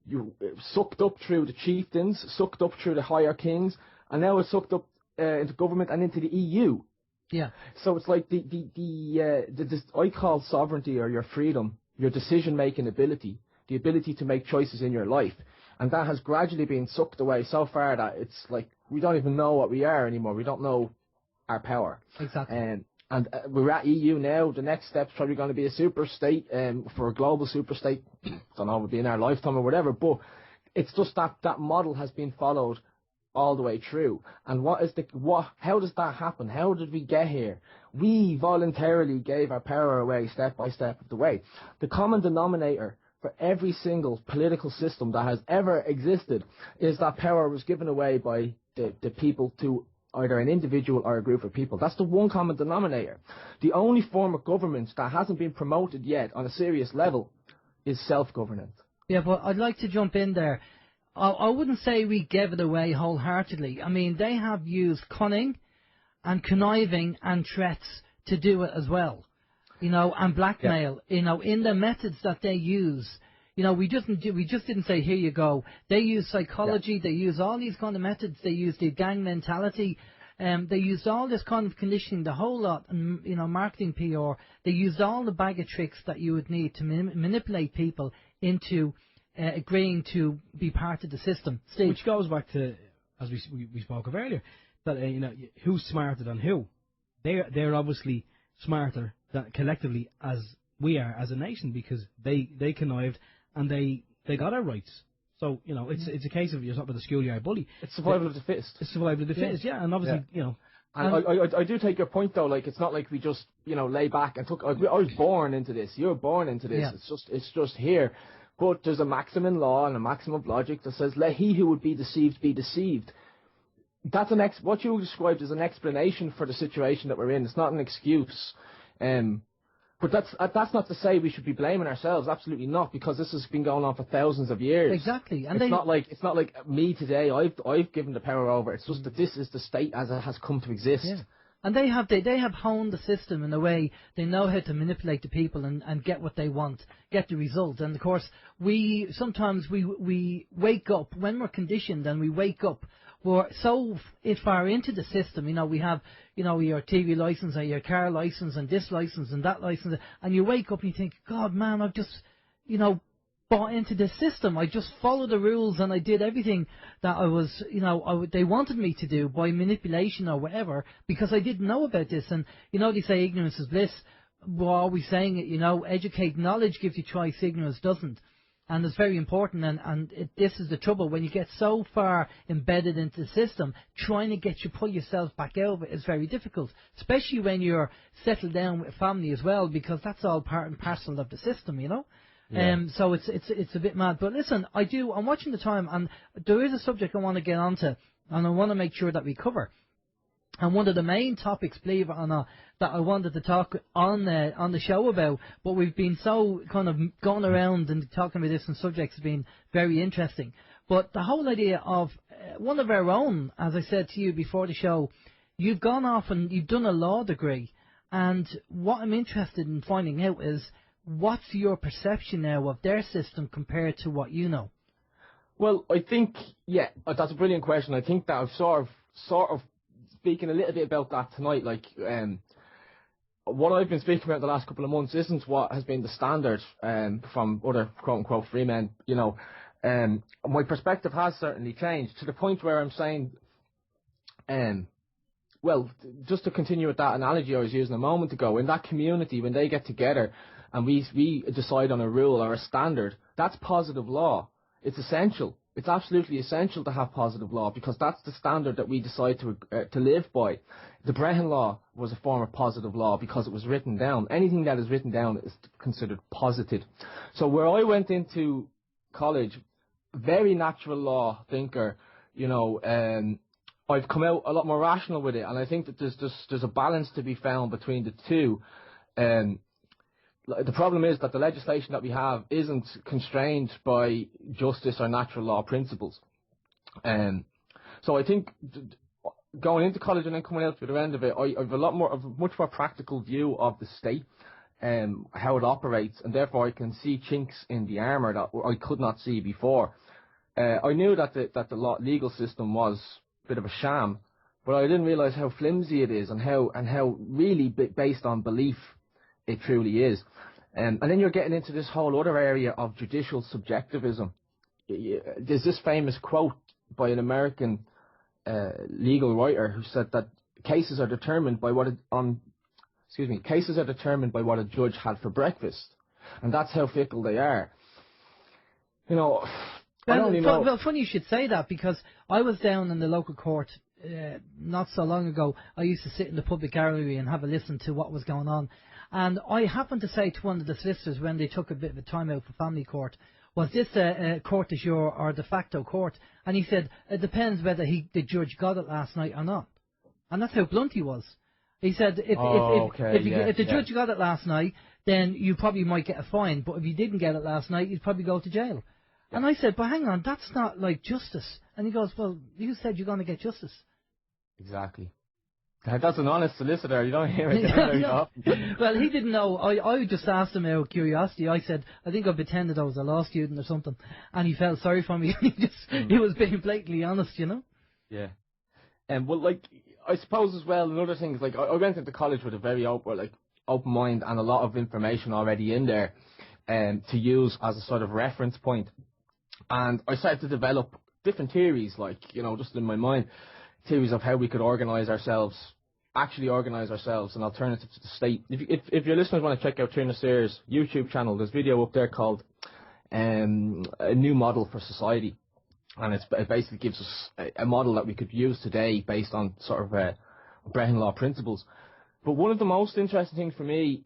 you sucked up through the chieftains, sucked up through the higher kings, and now it's sucked up into government and into the EU. Yeah. So it's like I call sovereignty, or your freedom, your decision-making ability, the ability to make choices in your life. And that has gradually been sucked away so far that it's like we don't even know what we are anymore. We don't know our power. Exactly. And we're at EU now. The next step's probably going to be a super state, for a global super state. Don't know if it'll be in our lifetime or whatever, but it's just that model has been followed all the way through. And how does that happen? How did we get here? We voluntarily gave our power away step by step of the way. The common denominator for every single political system that has ever existed is that power was given away by the people to either an individual or a group of people. That's the one common denominator. The only form of government that hasn't been promoted yet on a serious level is self-governance. Yeah, but I'd like to jump in there. I wouldn't say we gave it away wholeheartedly. I mean, they have used cunning and conniving and threats to do it as well. and blackmail, in the methods that they use. We just didn't say, here you go. They use psychology. They use all these kind of methods. They use the gang mentality. They used all this kind of conditioning, the whole lot, and marketing PR. They used all the bag of tricks that you would need to manipulate people into agreeing to be part of the system. Steve? Which goes back to, as we spoke of earlier, that who's smarter than who? They're obviously smarter than, collectively, as we are as a nation, because they connived and they got our rights. So, it's a case of you're talking about the schoolyard bully. It's survival of the fittest. It's survival of the fittest, yeah. And obviously, And I do take your point, though. Like, it's not like we just, lay back and took. I was born into this. You're born into this. Yeah. It's just here. But there's a maximum law and a maximum logic that says, let he who would be deceived be deceived. That's what you described as an explanation for the situation that we're in. It's not an excuse. But that's not to say we should be blaming ourselves. Absolutely not, because this has been going on for thousands of years. Exactly. And it's not like me today. I've given the power over. It's just that this is the state as it has come to exist. Yeah. And they have honed the system in a way. They know how to manipulate the people and get what they want, get the result. And of course, sometimes we wake up when we're conditioned, and we wake up. We're so far into the system. We have your TV license and your car license and this license and that license, and you wake up and you think, God, man, I've just bought into this system. I just followed the rules and I did everything that I was, they wanted me to do by manipulation or whatever, because I didn't know about this. And, they say ignorance is bliss. We're always saying it, educate. Knowledge gives you choice, ignorance doesn't. And it's very important, this is the trouble. When you get so far embedded into the system, trying to pull yourself back out of it is very difficult, especially when you're settled down with a family as well, because that's all part and parcel of the system, Yeah. So it's a bit mad. But listen, I'm watching the time, and there is a subject I want to get onto, and I want to make sure that we cover. And one of the main topics, believe it or not, that I wanted to talk on the show about, but we've been so kind of going around and talking about different subjects has been very interesting. But the whole idea of one of our own, as I said to you before the show, you've gone off and you've done a law degree, and what I'm interested in finding out is, what's your perception now of their system compared to what you know? Well, I think, that's a brilliant question. I think that I've sort of speaking a little bit about that tonight. Like, what I've been speaking about the last couple of months isn't what has been the standard from other quote-unquote Freeman. My perspective has certainly changed to the point where I'm saying, well, just to continue with that analogy I was using a moment ago, in that community, when they get together and we decide on a rule or a standard, that's positive law. It's essential. It's absolutely essential to have positive law, because that's the standard that we decide to live by. The Brehon Law was a form of positive law because it was written down. Anything that is written down is considered positive. So where I went into college, very natural law thinker, I've come out a lot more rational with it, and I think that there's a balance to be found between the two. The problem is that the legislation that we have isn't constrained by justice or natural law principles. So I think going into college and then coming out to the end of it, I have a much more practical view of the state and how it operates, and therefore I can see chinks in the armour that I could not see before. I knew that the legal system was a bit of a sham, but I didn't realise how flimsy it is and how really based on belief it truly is. And then you're getting into this whole other area of judicial subjectivism. There's this famous quote by an American legal writer who said that cases are determined by what a judge had for breakfast, and that's how fickle they are. I only know. Well, funny you should say that, because I was down in the local court not so long ago. I used to sit in the public gallery and have a listen to what was going on. And I happened to say to one of the solicitors when they took a bit of a time out for family court, was this a court de jure or de facto court? And he said, it depends whether the judge got it last night or not. And that's how blunt he was. He said, if the judge got it last night, then you probably might get a fine. But if you didn't get it last night, you'd probably go to jail. Yeah. And I said, but hang on, that's not like justice. And he goes, well, you said you're going to get justice. Exactly. That's an honest solicitor. You don't hear it very often. Well, he didn't know. I just asked him out of curiosity. I said, I think I pretended I was a law student or something, and he felt sorry for me. He was being blatantly honest, you know. Yeah. Well, like, I suppose as well, another thing is, like, I went into college with a very open mind and a lot of information already in there to use as a sort of reference point. And I started to develop different theories, like, you know, just in my mind, theories of how we could actually organise ourselves, an alternative to the state. If your listeners want to check out Trina Sayers' YouTube channel, there's a video up there called A New Model for Society. And it basically gives us a model that we could use today based on sort of Breton law principles. But one of the most interesting things for me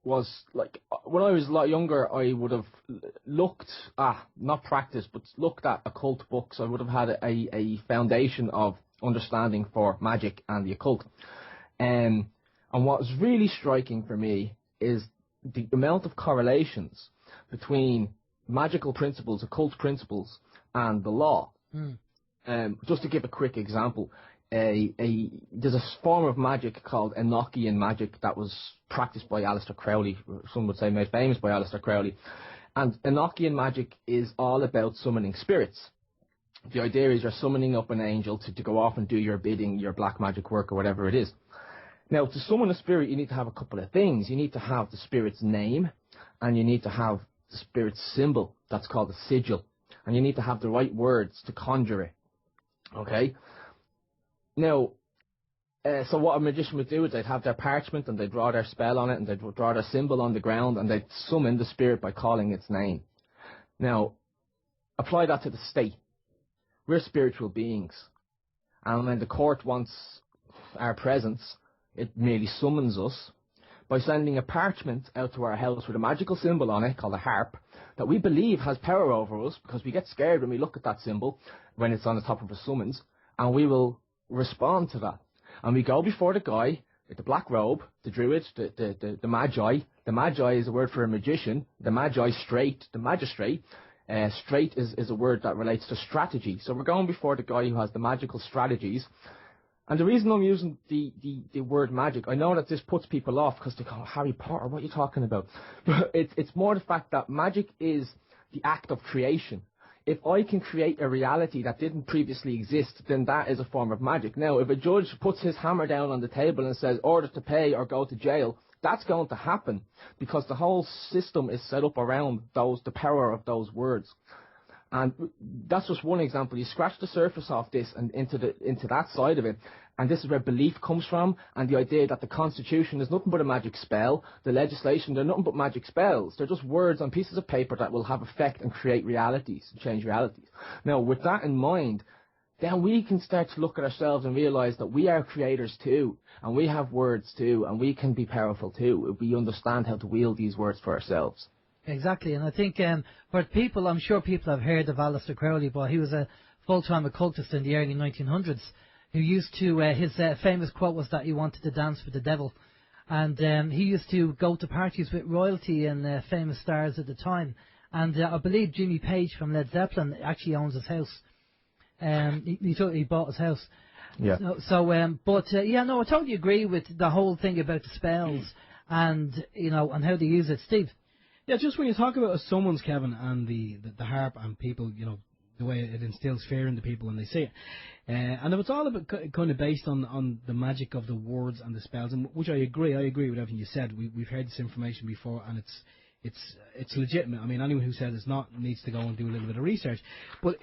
was, like, when I was a lot younger, I would have not practiced, but looked at occult books. I would have had a foundation of understanding for magic and the occult. And what was really striking for me is the amount of correlations between magical principles, occult principles, and the law. Just to give a quick example, there's a form of magic called Enochian magic that was practiced by Aleister Crowley. Some would say made famous by Aleister Crowley. And Enochian magic is all about summoning spirits. The idea is you're summoning up an angel to go off and do your bidding, your black magic work, or whatever it is. Now, to summon a spirit, you need to have a couple of things. You need to have the spirit's name, and you need to have the spirit's symbol. That's called a sigil. And you need to have the right words to conjure it. Okay? Now, so what a magician would do is they'd have their parchment, and they'd draw their spell on it, and they'd draw their symbol on the ground, and they'd summon the spirit by calling its name. Now, apply that to the state. We're spiritual beings. And when the court wants our presence, it merely summons us by sending a parchment out to our house with a magical symbol on it called a harp that we believe has power over us, because we get scared when we look at that symbol when it's on the top of a summons, and we will respond to that. And we go before the guy with the black robe, the druid, the magi. The magi is a word for a magician. The magistrate. Straight is a word that relates to strategy. So we're going before the guy who has the magical strategies. And the reason I'm using the word magic, I know that this puts people off because they go, Harry Potter, what are you talking about? But it's more the fact that magic is the act of creation. If I can create a reality that didn't previously exist, then that is a form of magic. Now, if a judge puts his hammer down on the table and says, order to pay or go to jail, that's going to happen because the whole system is set up around the power of those words. And that's just one example. You scratch the surface off this and into that side of it, and this is where belief comes from, and the idea that the Constitution is nothing but a magic spell. The legislation, they're nothing but magic spells. They're just words on pieces of paper that will have effect and create realities, change realities. Now, with that in mind, then we can start to look at ourselves and realise that we are creators too, and we have words too, and we can be powerful too if we understand how to wield these words for ourselves. Exactly, and I think for people, I'm sure people have heard of Aleister Crowley, but he was a full-time occultist in the early 1900s who used to, his famous quote was that he wanted to dance with the devil. And he used to go to parties with royalty and famous stars at the time. And I believe Jimmy Page from Led Zeppelin actually owns his house. He bought his house. Yeah. Yeah, no, I totally agree with the whole thing about the spells and, you know, and how they use it. Steve? Yeah, just when you talk about a summons, Kevin, and the harp and people, you know, the way it instills fear into people when they see it. And it's all about kind of based on the magic of the words and the spells, and which I agree with everything you said. We've heard this information before, and it's legitimate. I mean, anyone who says it's not needs to go and do a little bit of research. But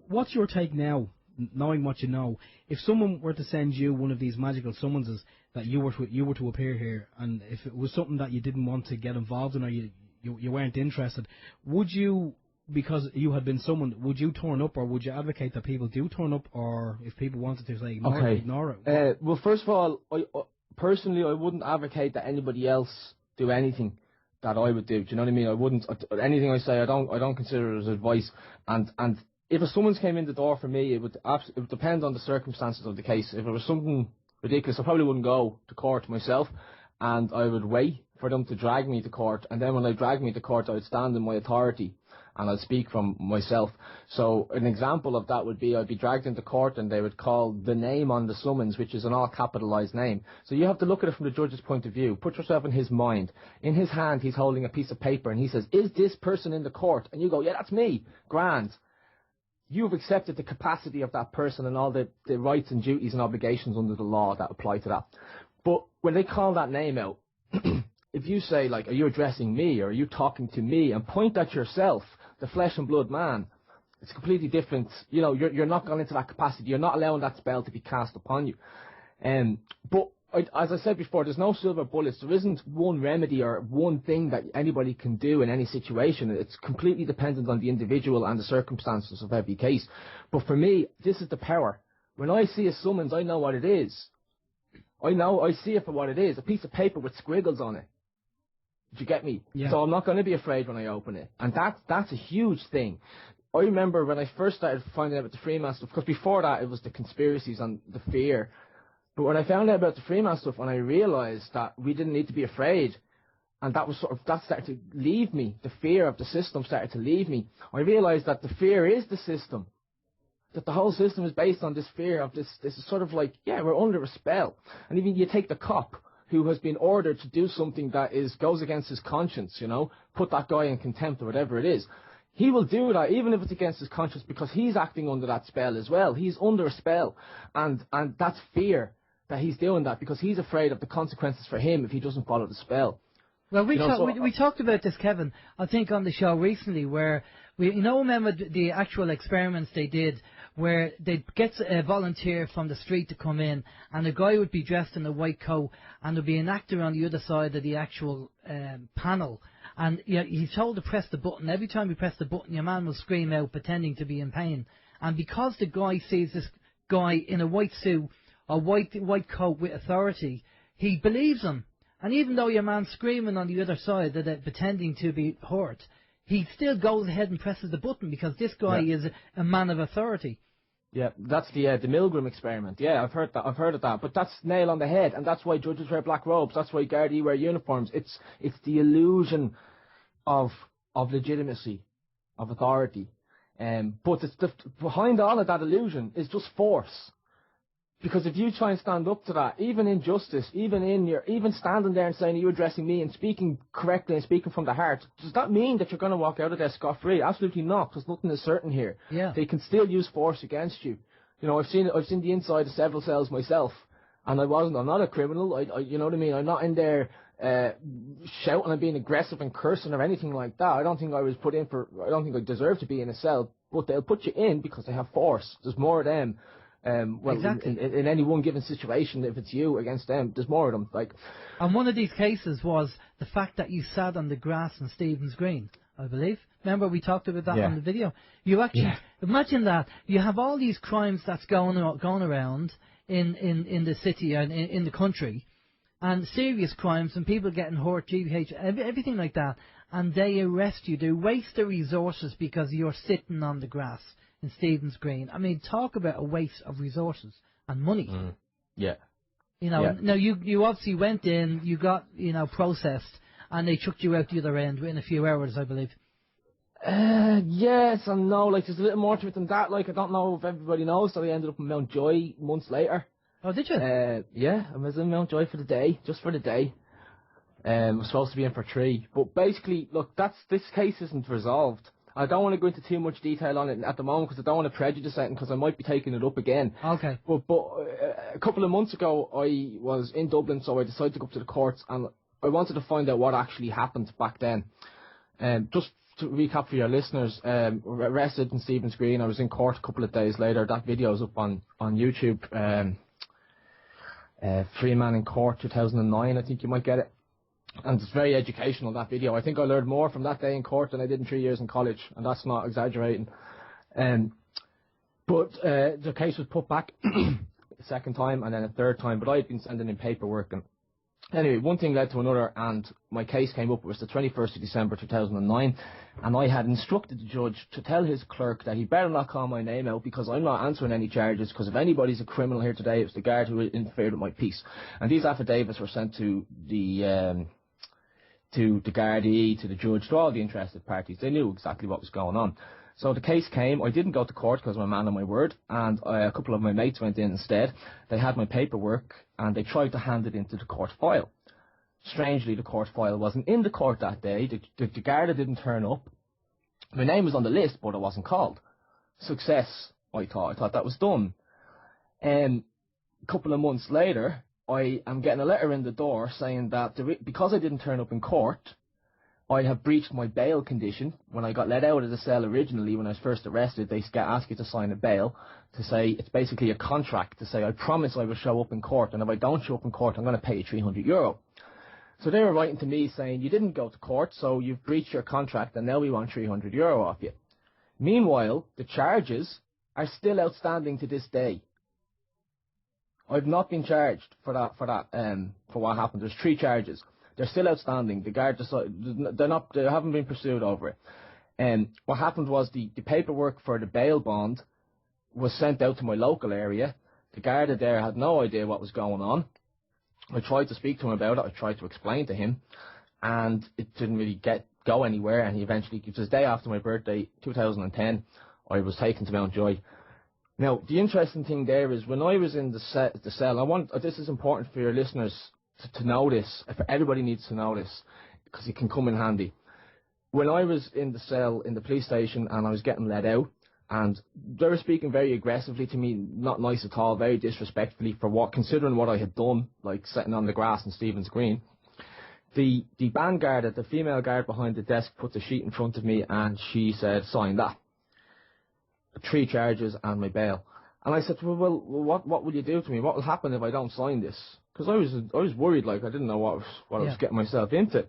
what's your take now, knowing what you know? If someone were to send you one of these magical summonses that you were to appear here, and if it was something that you didn't want to get involved in or you weren't interested, would you, because you had been summoned, would you turn up, or would you advocate that people do turn up, or if people wanted to say ignore it? Well, first of all, personally, I wouldn't advocate that anybody else do anything that I would do. Do you know what I mean? I wouldn't. Anything I say, I don't consider it as advice. And if a summons came in the door for me, it would depend on the circumstances of the case. If it was something ridiculous, I probably wouldn't go to court myself, and I would wait for them to drag me to court. And then when they dragged me to court, I would stand in my authority and I'll speak from myself. So an example of that would be I'd be dragged into court and they would call the name on the summons, which is an all capitalized name. So you have to look at it from the judge's point of view. Put yourself in his mind. In his hand, he's holding a piece of paper and he says, is this person in the court? And you go, yeah, that's me. Grand. You've accepted the capacity of that person and all the rights and duties and obligations under the law that apply to that. But when they call that name out, if you say, like, are you addressing me or are you talking to me, and point at yourself, the flesh and blood man, it's completely different. You know, you're not going into that capacity. You're not allowing that spell to be cast upon you. But as I said before, there's no silver bullets. There isn't one remedy or one thing that anybody can do in any situation. It's completely dependent on the individual and the circumstances of every case. But for me, this is the power. When I see a summons, I know what it is. I see it for what it is, a piece of paper with squiggles on it. Do you get me? Yeah. So I'm not going to be afraid when I open it. And that's a huge thing. I remember when I first started finding out about the Freeman stuff, because before that it was the conspiracies and the fear. But when I found out about the Freeman stuff and I realised that we didn't need to be afraid, and that started to leave me, the fear of the system started to leave me, I realised that the fear is the system. That the whole system is based on this fear of this is sort of like, yeah, we're under a spell. And even you take the cop who has been ordered to do something that goes against his conscience, you know, put that guy in contempt or whatever it is. He will do that even if it's against his conscience because he's acting under that spell as well. He's under a spell. And that's fear that he's doing that because he's afraid of the consequences for him if he doesn't follow the spell. Well, we talked about this, Kevin, I think on the show recently where, remember the actual experiments they did where they'd get a volunteer from the street to come in and the guy would be dressed in a white coat and there'd be an actor on the other side of the actual panel and he's told to press the button. Every time you press the button, your man will scream out pretending to be in pain. And because the guy sees this guy in a white suit or white coat with authority, he believes him. And even though your man's screaming on the other side, pretending to be hurt, he still goes ahead and presses the button because this guy is a man of authority. Yeah, that's the Milgram experiment. Yeah, I've heard of that. But that's nail on the head, and that's why judges wear black robes. That's why Gardaí wear uniforms. It's the illusion of legitimacy, of authority. But behind all of that illusion is just force. Because if you try and stand up to that, even in justice, even standing there and saying, are you addressing me and speaking correctly and speaking from the heart, does that mean that you're going to walk out of there scot-free? Absolutely not, because nothing is certain here. Yeah. They can still use force against you. You know, I've seen the inside of several cells myself, and I'm not a criminal. You know what I mean? I'm not in there shouting and being aggressive and cursing or anything like that. I don't think I deserve to be in a cell, but they'll put you in because they have force. There's more of them. Exactly. In any one given situation, if it's you against them, there's more of them. And one of these cases was the fact that you sat on the grass in Stephen's Green, I believe. Remember we talked about that on the video. You actually imagine that you have all these crimes that's going around in the city and in the country, and serious crimes and people getting hurt, GBH, everything like that, and they arrest you. They waste their resources because you're sitting on the grass in Stephen's Green. I mean, talk about a waste of resources and money. Yeah. Now you obviously went in, you got, processed, and they chucked you out the other end within a few hours, I believe. Yes and no. There's a little more to it than that. I don't know if everybody knows that I ended up in Mountjoy months later. Oh, did you? Yeah, I was in Mountjoy for the day, just for the day. I was supposed to be in for 3. But basically, look, this case isn't resolved. I don't want to go into too much detail on it at the moment because I don't want to prejudice anything because I might be taking it up again. Okay. But a couple of months ago I was in Dublin, so I decided to go up to the courts and I wanted to find out what actually happened back then. Just to recap for your listeners, arrested in Stephen's Green. I was in court a couple of days later. That video is up on YouTube. Freeman in court 2009, I think you might get it. And it's very educational, that video. I think I learned more from that day in court than I did in 3 years in college, and that's not exaggerating. But the case was put back a second time and then a third time, but I had been sending in paperwork. And anyway, one thing led to another, and my case came up. It was the 21st of December 2009, and I had instructed the judge to tell his clerk that he better not call my name out because I'm not answering any charges, because if anybody's a criminal here today, it was the guard who interfered with my peace. And these affidavits were sent to the to the Gardaí, to the judge, to all the interested parties. They knew exactly what was going on. So the case came. I didn't go to court because I'm a man of my word, and a couple of my mates went in instead. They had my paperwork, and they tried to hand it into the court file. Strangely, the court file wasn't in the court that day. The Garda didn't turn up. My name was on the list, but I wasn't called. Success, I thought. I thought that was done. A couple of months later, I am getting a letter in the door saying that because I didn't turn up in court, I have breached my bail condition. When I got let out of the cell originally, when I was first arrested, they ask you to sign a bail to say, it's basically a contract to say, I promise I will show up in court, and if I don't show up in court, I'm going to pay you €300. So they were writing to me saying, you didn't go to court, so you've breached your contract, and now we want €300 off you. Meanwhile, the charges are still outstanding to this day. I've not been charged for what happened. There's 3 charges. They're still outstanding. The guard they haven't been pursued over it. What happened was the paperwork for the bail bond was sent out to my local area. The Garda there had no idea what was going on. I tried to speak to him about it. I tried to explain to him, and it didn't really go anywhere. And he eventually, it was the day after my birthday, 2010, I was taken to Mountjoy. Now, the interesting thing there is when I was in the cell, this is important for your listeners to know this, everybody needs to know this, because it can come in handy. When I was in the cell in the police station and I was getting let out, and they were speaking very aggressively to me, not nice at all, very disrespectfully considering what I had done, like sitting on the grass in Stephen's Green. The band guard, the female guard behind the desk, put the sheet in front of me and she said, sign that. 3 charges and my bail. And I said, well, what will you do to me? What will happen if I don't sign this? Because I was worried, like I didn't know what I was getting myself into.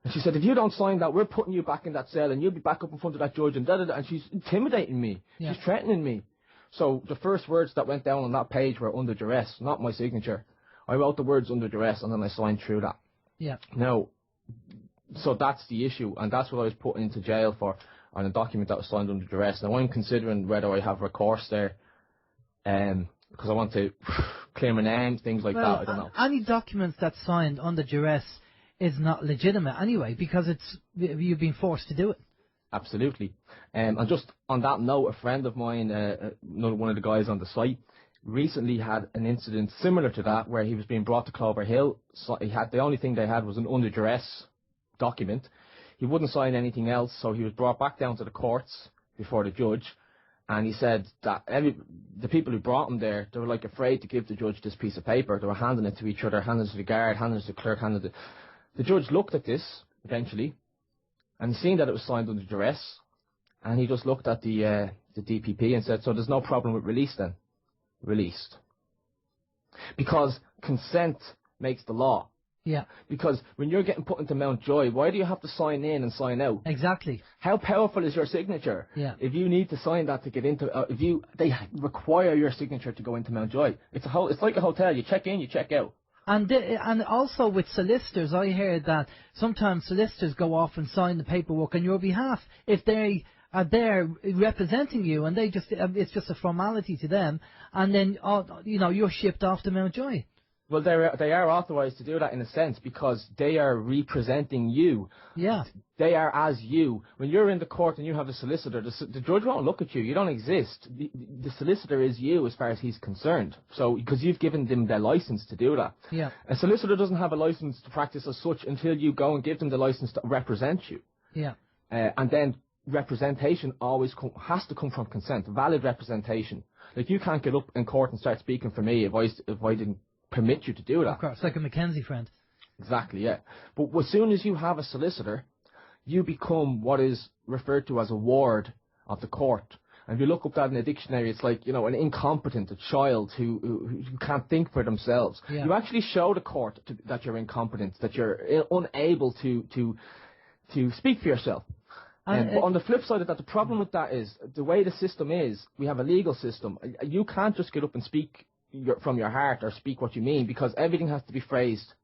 And she said, if you don't sign that, we're putting you back in that cell and you'll be back up in front of that judge and da-da-da. And she's intimidating me. Yeah. She's threatening me. So the first words that went down on that page were under duress, not my signature. I wrote the words under duress and then I signed through that. Yeah. Now, so that's the issue, and that's what I was put into jail for, on a document that was signed under duress. Now I'm considering whether I have recourse there, because I want to clear my name, things like that. I don't know. Any documents that's signed under duress is not legitimate anyway, because you've been forced to do it. Absolutely. And just on that note, a friend of mine, one of the guys on the site, recently had an incident similar to that where he was being brought to Clover Hill. So the only thing they had was an under duress document. He wouldn't sign anything else, so he was brought back down to the courts before the judge. And he said that the people who brought him there, they were like afraid to give the judge this piece of paper. They were handing it to each other, handing it to the guard, handing it to the clerk, handing it to... The judge looked at this, eventually, and seen that it was signed under duress, and he just looked at the DPP and said, so there's no problem with release then? Released. Because consent makes the law. Yeah. Because when you're getting put into Mountjoy, why do you have to sign in and sign out? Exactly. How powerful is your signature? Yeah. If you need to sign that to get into, they require your signature to go into Mountjoy. It's like a hotel. You check in, you check out. And also with solicitors, I heard that sometimes solicitors go off and sign the paperwork on your behalf if they are there representing you, and it's just a formality to them, and then you're shipped off to Mountjoy. Well, they are authorised to do that in a sense because they are representing you. Yeah. They are as you. When you're in the court and you have a solicitor, the judge won't look at you. You don't exist. The solicitor is you as far as he's concerned. So, because you've given them their licence to do that. Yeah. A solicitor doesn't have a licence to practice as such until you go and give them the licence to represent you. Yeah. And then representation always has to come from consent, valid representation. Like, you can't get up in court and start speaking for me if I didn't permit you to do that. Of course, like a Mackenzie friend. Exactly, yeah. But as soon as you have a solicitor, you become what is referred to as a ward of the court. And if you look up that in a dictionary, it's like, an incompetent, a child who can't think for themselves. Yeah. You actually show the court that you're incompetent, that you're unable to speak for yourself. But on the flip side of that, the problem with that is the way the system is, we have a legal system. You can't just get up and speak from your heart or speak what you mean, because everything has to be phrased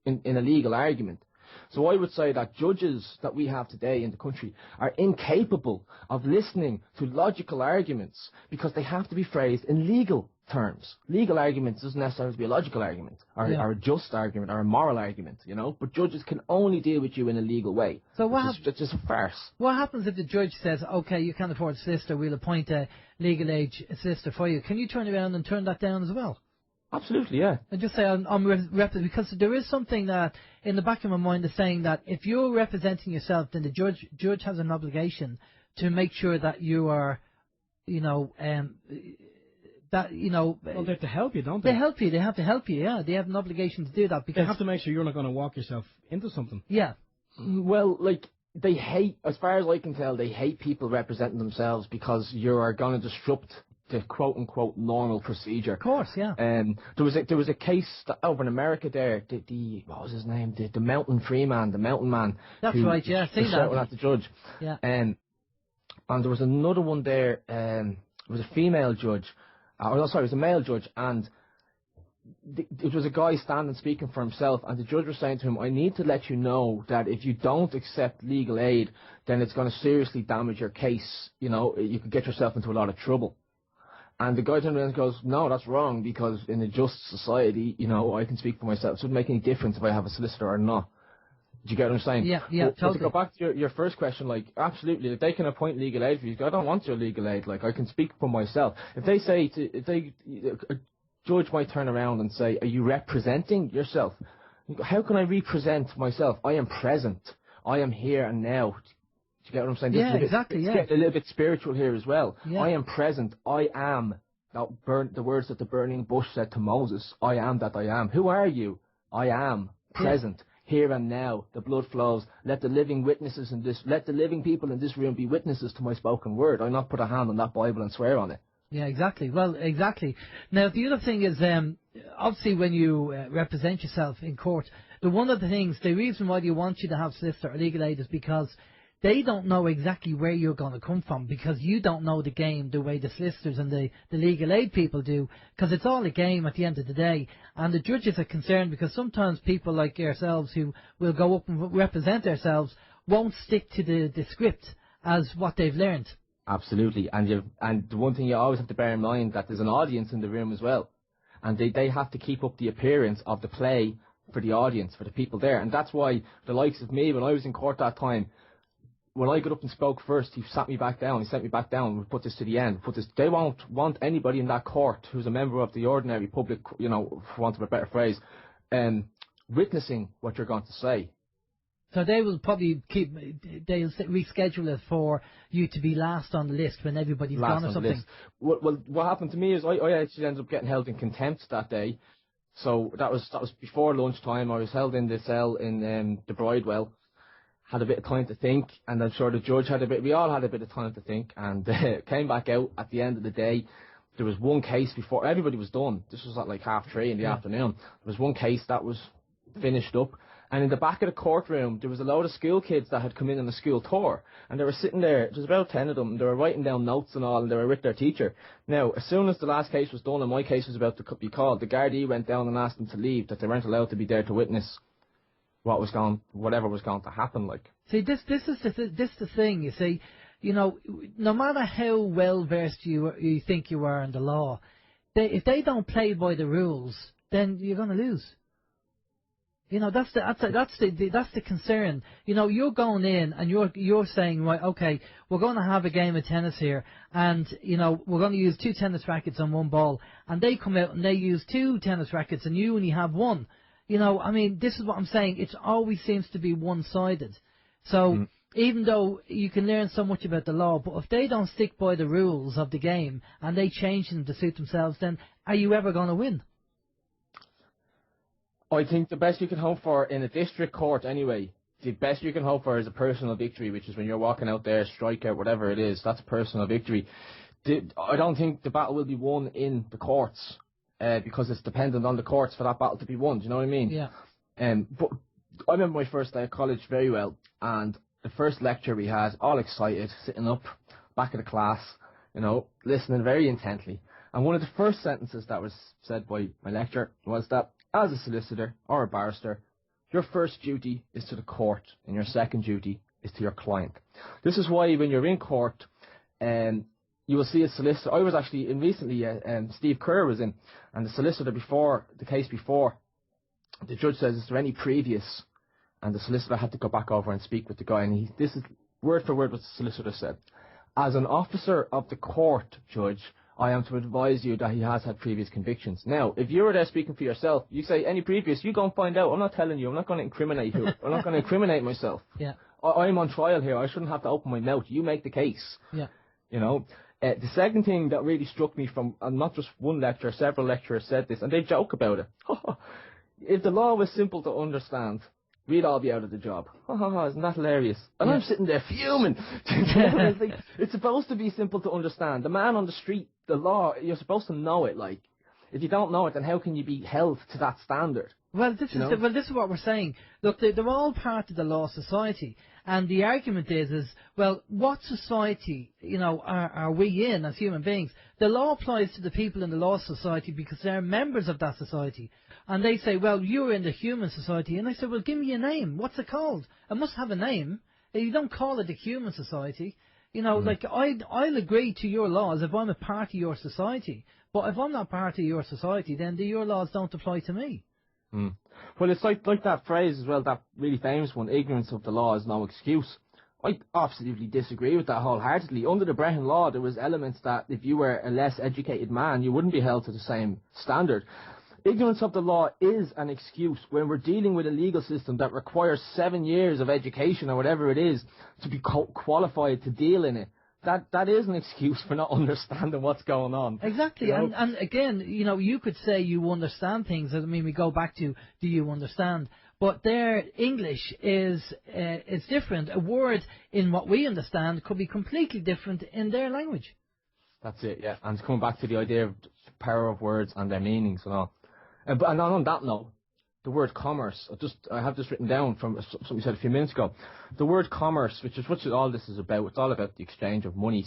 in a legal argument. So I would say that judges that we have today in the country are incapable of listening to logical arguments because they have to be phrased in legal terms. Legal arguments doesn't necessarily have to be a logical argument or a just argument or a moral argument, you know. But judges can only deal with you in a legal way. So it's just a farce. What happens if the judge says, okay, you can't afford a solicitor, we'll appoint a legal age solicitor for you? Can you turn around and turn that down as well? Absolutely, yeah. And just say because there is something that in the back of my mind is saying that if you're representing yourself, then the judge has an obligation to make sure that you are, well, they have to help you, don't they? They help you. They have to help you. Yeah, they have an obligation to do that because they have to make sure you're not going to walk yourself into something. Yeah. Well, like they hate, as far as I can tell, they hate people representing themselves because you are going to disrupt the quote-unquote normal procedure. Of course, yeah. There was a case over in America there. What was his name? The mountain Freeman, the mountain man. That's right. Yeah, I see that. At the judge. Yeah. And there was another one there. It was a female judge. It was a male judge, and it was a guy standing speaking for himself, and the judge was saying to him, "I need to let you know that if you don't accept legal aid, then it's going to seriously damage your case. You know, you could get yourself into a lot of trouble." And the guy turned around and goes, "No, that's wrong, because in a just society, you know, I can speak for myself. It doesn't make any difference if I have a solicitor or not." Do you get what I'm saying? Yeah, But totally. to go back to your first question, like, absolutely, if they can appoint legal aid for you, I don't want your legal aid. Like, I can speak for myself. If a judge might turn around and say, "Are you representing yourself?" You go, "How can I represent myself? I am present. I am here and now." Do you get what I'm saying? Exactly. It's getting a little bit spiritual here as well. Yeah. I am present. I am. The words that the burning bush said to Moses. I am that I am. Who are you? I am present. Here and now, the blood flows. Let the living people in this room be witnesses to my spoken word. I not put a hand on that Bible and swear on it. Yeah, exactly. Well, exactly. Now, the other thing is, obviously, when you represent yourself in court, the reason why they want you to have solicitor or legal aid is because they don't know exactly where you're going to come from, because you don't know the game the way the solicitors and the legal aid people do, because it's all a game at the end of the day. And the judges are concerned because sometimes people like yourselves who will go up and represent ourselves won't stick to the script as what they've learned. Absolutely. And the one thing you always have to bear in mind, that there's an audience in the room as well. And they have to keep up the appearance of the play for the audience, for the people there. And that's why the likes of me, when I was in court that time, when I got up and spoke first, he sat me back down. He sent me back down. We put this to the end. They won't want anybody in that court who's a member of the ordinary public, you know, for want of a better phrase, witnessing what you're going to say. So they will probably they'll reschedule it for you to be last on the list when everybody's gone or something. Well, what happened to me is I actually ended up getting held in contempt that day. So that was before lunchtime. I was held in the cell in the Bridewell. Had a bit of time to think, and I'm sure the judge we all had a bit of time to think, and came back out at the end of the day. There was one case before everybody was done. This was at like 3:30 in the afternoon. There was one case that was finished up, and in the back of the courtroom there was a load of school kids that had come in on a school tour, and they were sitting there. There was about 10 of them, and they were writing down notes and all, and they were with their teacher. Now, as soon as the last case was done and my case was about to be called, the Gardaí went down and asked them to leave, that they weren't allowed to be there to witness whatever was going to happen. Like, see, this is the thing. You see, you know, no matter how well versed you think you are in the law, if they don't play by the rules, then you're going to lose. You know, that's the concern. You know, you're going in and you're saying, right, okay, we're going to have a game of tennis here, and you know, we're going to use 2 tennis rackets on 1 ball, and they come out and they use 2 tennis rackets, and you only have 1. You know, I mean, this is what I'm saying. It always seems to be one-sided. So even though you can learn so much about the law, but if they don't stick by the rules of the game and they change them to suit themselves, then are you ever going to win? I think the best you can hope for in a district court anyway, the best you can hope for is a personal victory, which is when you're walking out there, strikeout, whatever it is, that's a personal victory. I don't think the battle will be won in the courts. Because it's dependent on the courts for that battle to be won. Do you know what I mean? Yeah. But I remember my first day at college very well, and the first lecture we had, all excited, sitting up, back of the class, you know, listening very intently. And one of the first sentences that was said by my lecturer was that, as a solicitor or a barrister, your first duty is to the court, and your second duty is to your client. This is why when you're in court, you will see a solicitor. I was actually in recently, Steve Kerr was in, and the solicitor before, the case before, the judge says, is there any previous? And the solicitor had to go back over and speak with the guy, and this is word for word what the solicitor said. As an officer of the court, Judge, I am to advise you that he has had previous convictions. Now, if you were there speaking for yourself, you say any previous, you go and find out. I'm not telling you. I'm not going to incriminate you. I'm not going to incriminate myself. Yeah. I'm on trial here. I shouldn't have to open my mouth. You make the case. Yeah. You know. The second thing that really struck me from, and not just one lecturer, several lecturers said this, and they joke about it. If the law was simple to understand, we'd all be out of the job. Isn't that hilarious? And I'm sitting there fuming. It's supposed to be simple to understand. The man on the street, the law, you're supposed to know it. Like, if you don't know it, then how can you be held to that standard? Well, this is what we're saying. Look, they're all part of the law society, and the argument is, well, what society, are we in as human beings? The law applies to the people in the law society because they're members of that society, and they say, well, you're in the human society, and I say, well, give me a name. What's it called? It must have a name. You don't call it the human society. Like I'll agree to your laws if I'm a part of your society, but if I'm not part of your society, then your laws don't apply to me. Well, it's like that phrase as well, that really famous one, ignorance of the law is no excuse. I absolutely disagree with that wholeheartedly. Under the Brehon Law, there was elements that if you were a less educated man, you wouldn't be held to the same standard. Ignorance of the law is an excuse when we're dealing with a legal system that requires 7 years of education or whatever it is to be qualified to deal in it. That is an excuse for not understanding what's going on. Exactly, and again, you could say you understand things. I mean, we go back to, do you understand? But their English is different. A word in what we understand could be completely different in their language. That's it, yeah. And coming back to the idea of power of words and their meanings and all. And on that note, the word commerce, I have this written down from something you said a few minutes ago. The word commerce, which is what all this is about, it's all about the exchange of money,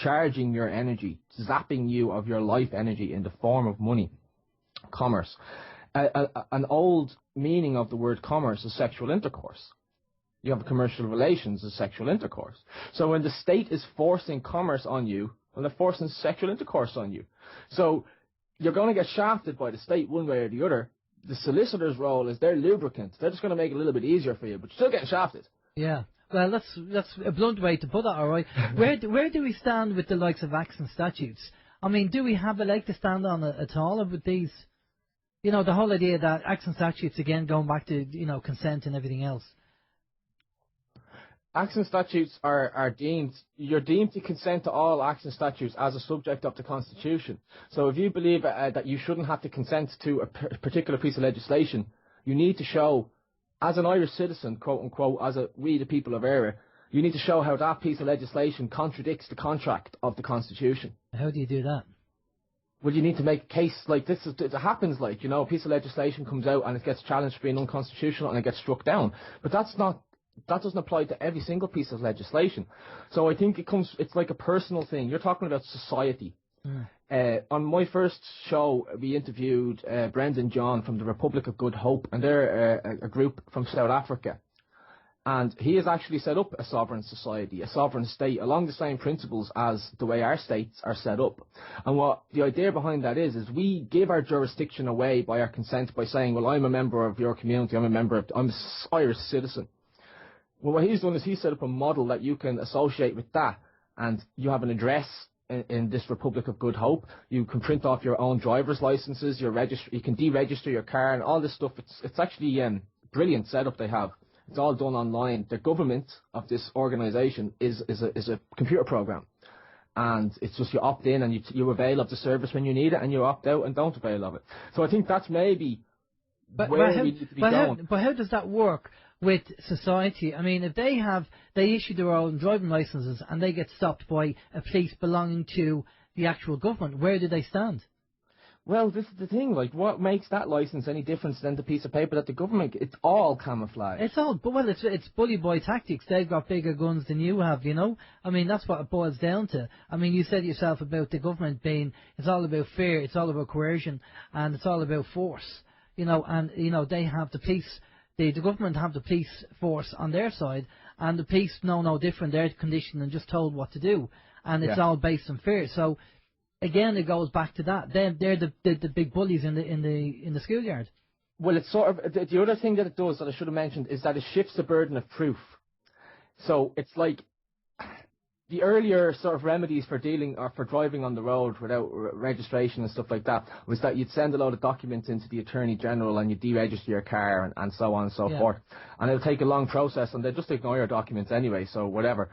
charging your energy, zapping you of your life energy in the form of money. Commerce. An old meaning of the word commerce is sexual intercourse. You have commercial relations as sexual intercourse. So when the state is forcing commerce on you, well, they're forcing sexual intercourse on you. So you're going to get shafted by the state one way or the other. The solicitor's role is their lubricant. They're just going to make it a little bit easier for you, but you're still getting shafted. Yeah. Well, that's a blunt way to put that, all right. Where do we stand with the likes of acts and statutes? I mean, do we have a leg to stand on at all with these? The whole idea that acts and statutes, again, going back to, consent and everything else. Acts and statutes you're deemed to consent to all acts and statutes as a subject of the Constitution. So if you believe that you shouldn't have to consent to a particular piece of legislation, you need to show, as an Irish citizen, quote unquote, we the people of Eire, you need to show how that piece of legislation contradicts the contract of the Constitution. How do you do that? Well, you need to make a case like this. It happens like, a piece of legislation comes out and it gets challenged for being unconstitutional and it gets struck down. But that doesn't apply to every single piece of legislation. So I think it's like a personal thing. You're talking about society. On my first show, we interviewed Brendan John from the Republic of Good Hope, and they're a group from South Africa. And he has actually set up a sovereign society, a sovereign state, along the same principles as the way our states are set up. And what the idea behind that is we give our jurisdiction away by our consent by saying, well, I'm a member of your community, I'm an Irish citizen. Well, what he's done is he's set up a model that you can associate with that, and you have an address in this Republic of Good Hope. You can print off your own driver's licenses, you can deregister your car, and all this stuff. It's actually brilliant setup they have. It's all done online. The government of this organisation is a computer program, and it's just you opt in and you avail of the service when you need it, and you opt out and don't avail of it. So I think that's maybe where we need to be going. But how does that work with society? I mean, if they issue their own driving licenses and they get stopped by a police belonging to the actual government, where do they stand? Well, this is the thing, like, what makes that licence any different than the piece of paper that the government, it's all camouflage. It's bully boy tactics. They've got bigger guns than you have, I mean, that's what it boils down to. I mean, you said yourself about the government it's all about fear, it's all about coercion, and it's all about force, and, they have the police. the government have the police force on their side, and the police know no different. They're conditioned and just told what to do, and it's all based on fear. So again, it goes back to that. They're the big bullies in the schoolyard. Well, it's sort of the other thing that it does that I should have mentioned is that it shifts the burden of proof. So it's like the earlier sort of remedies for dealing or for driving on the road without registration and stuff like that was that you'd send a lot of documents into the Attorney General and you'd deregister your car and so on and so forth. And it'll take a long process and they'll just ignore your documents anyway, so whatever.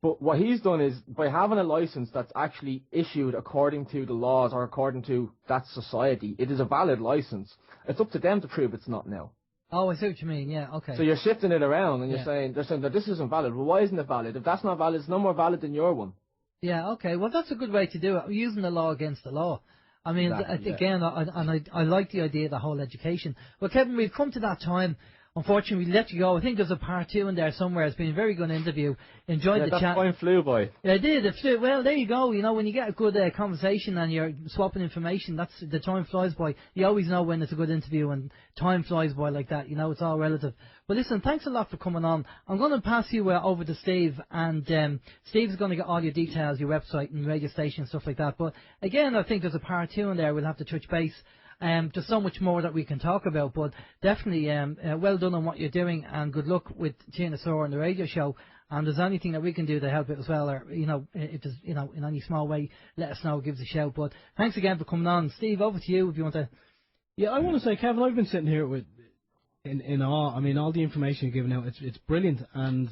But what he's done is, by having a license that's actually issued according to the laws or according to that society, it is a valid license. It's up to them to prove it's not now. Oh, I see what you mean, yeah, okay. So you're shifting it around and they're saying that this isn't valid. Well, why isn't it valid? If that's not valid, it's no more valid than your one. Yeah, okay. Well, that's a good way to do it, using the law against the law. I mean, again, I like the idea of the whole education. Well, Kevin, we've come to that time. Unfortunately, we let you go. I think there's a part 2 in there somewhere. It's been a very good interview. Enjoyed the chat. That time flew by. Yeah, it did. It flew. Well, there you go. You know, when you get a good conversation and you're swapping information, that's the time flies by. You always know when it's a good interview and time flies by like that. You know, it's all relative. But listen, thanks a lot for coming on. I'm going to pass you over to Steve, and Steve's going to get all your details, your website and radio station and stuff like that. But again, I think there's a part 2 in there. We'll have to touch base. There's so much more that we can talk about, but definitely well done on what you're doing, and good luck with Tíonasaur and the radio show. And if there's anything that we can do to help it as well, or if there's in any small way, let us know. Give us a shout. But thanks again for coming on, Steve. Over to you if you want to. Yeah, I want to say, Kevin, I've been sitting here in awe. I mean, all the information you've given out, it's brilliant. And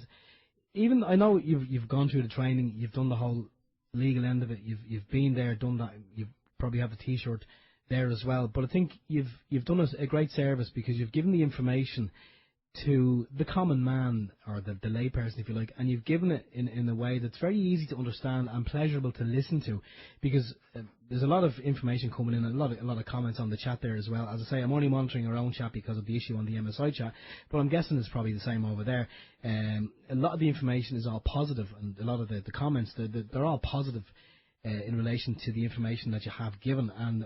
even I know you've gone through the training, you've done the whole legal end of it. You've been there, done that. You probably have the T-shirt there as well, but I think you've done us a great service because you've given the information to the common man, or the layperson, if you like, and you've given it in a way that's very easy to understand and pleasurable to listen to, because there's a lot of information coming in, and a lot of comments on the chat there as well. As I say, I'm only monitoring our own chat because of the issue on the MSI chat, but I'm guessing it's probably the same over there. A lot of the information is all positive, and a lot of the comments, they're all positive in relation to the information that you have given, and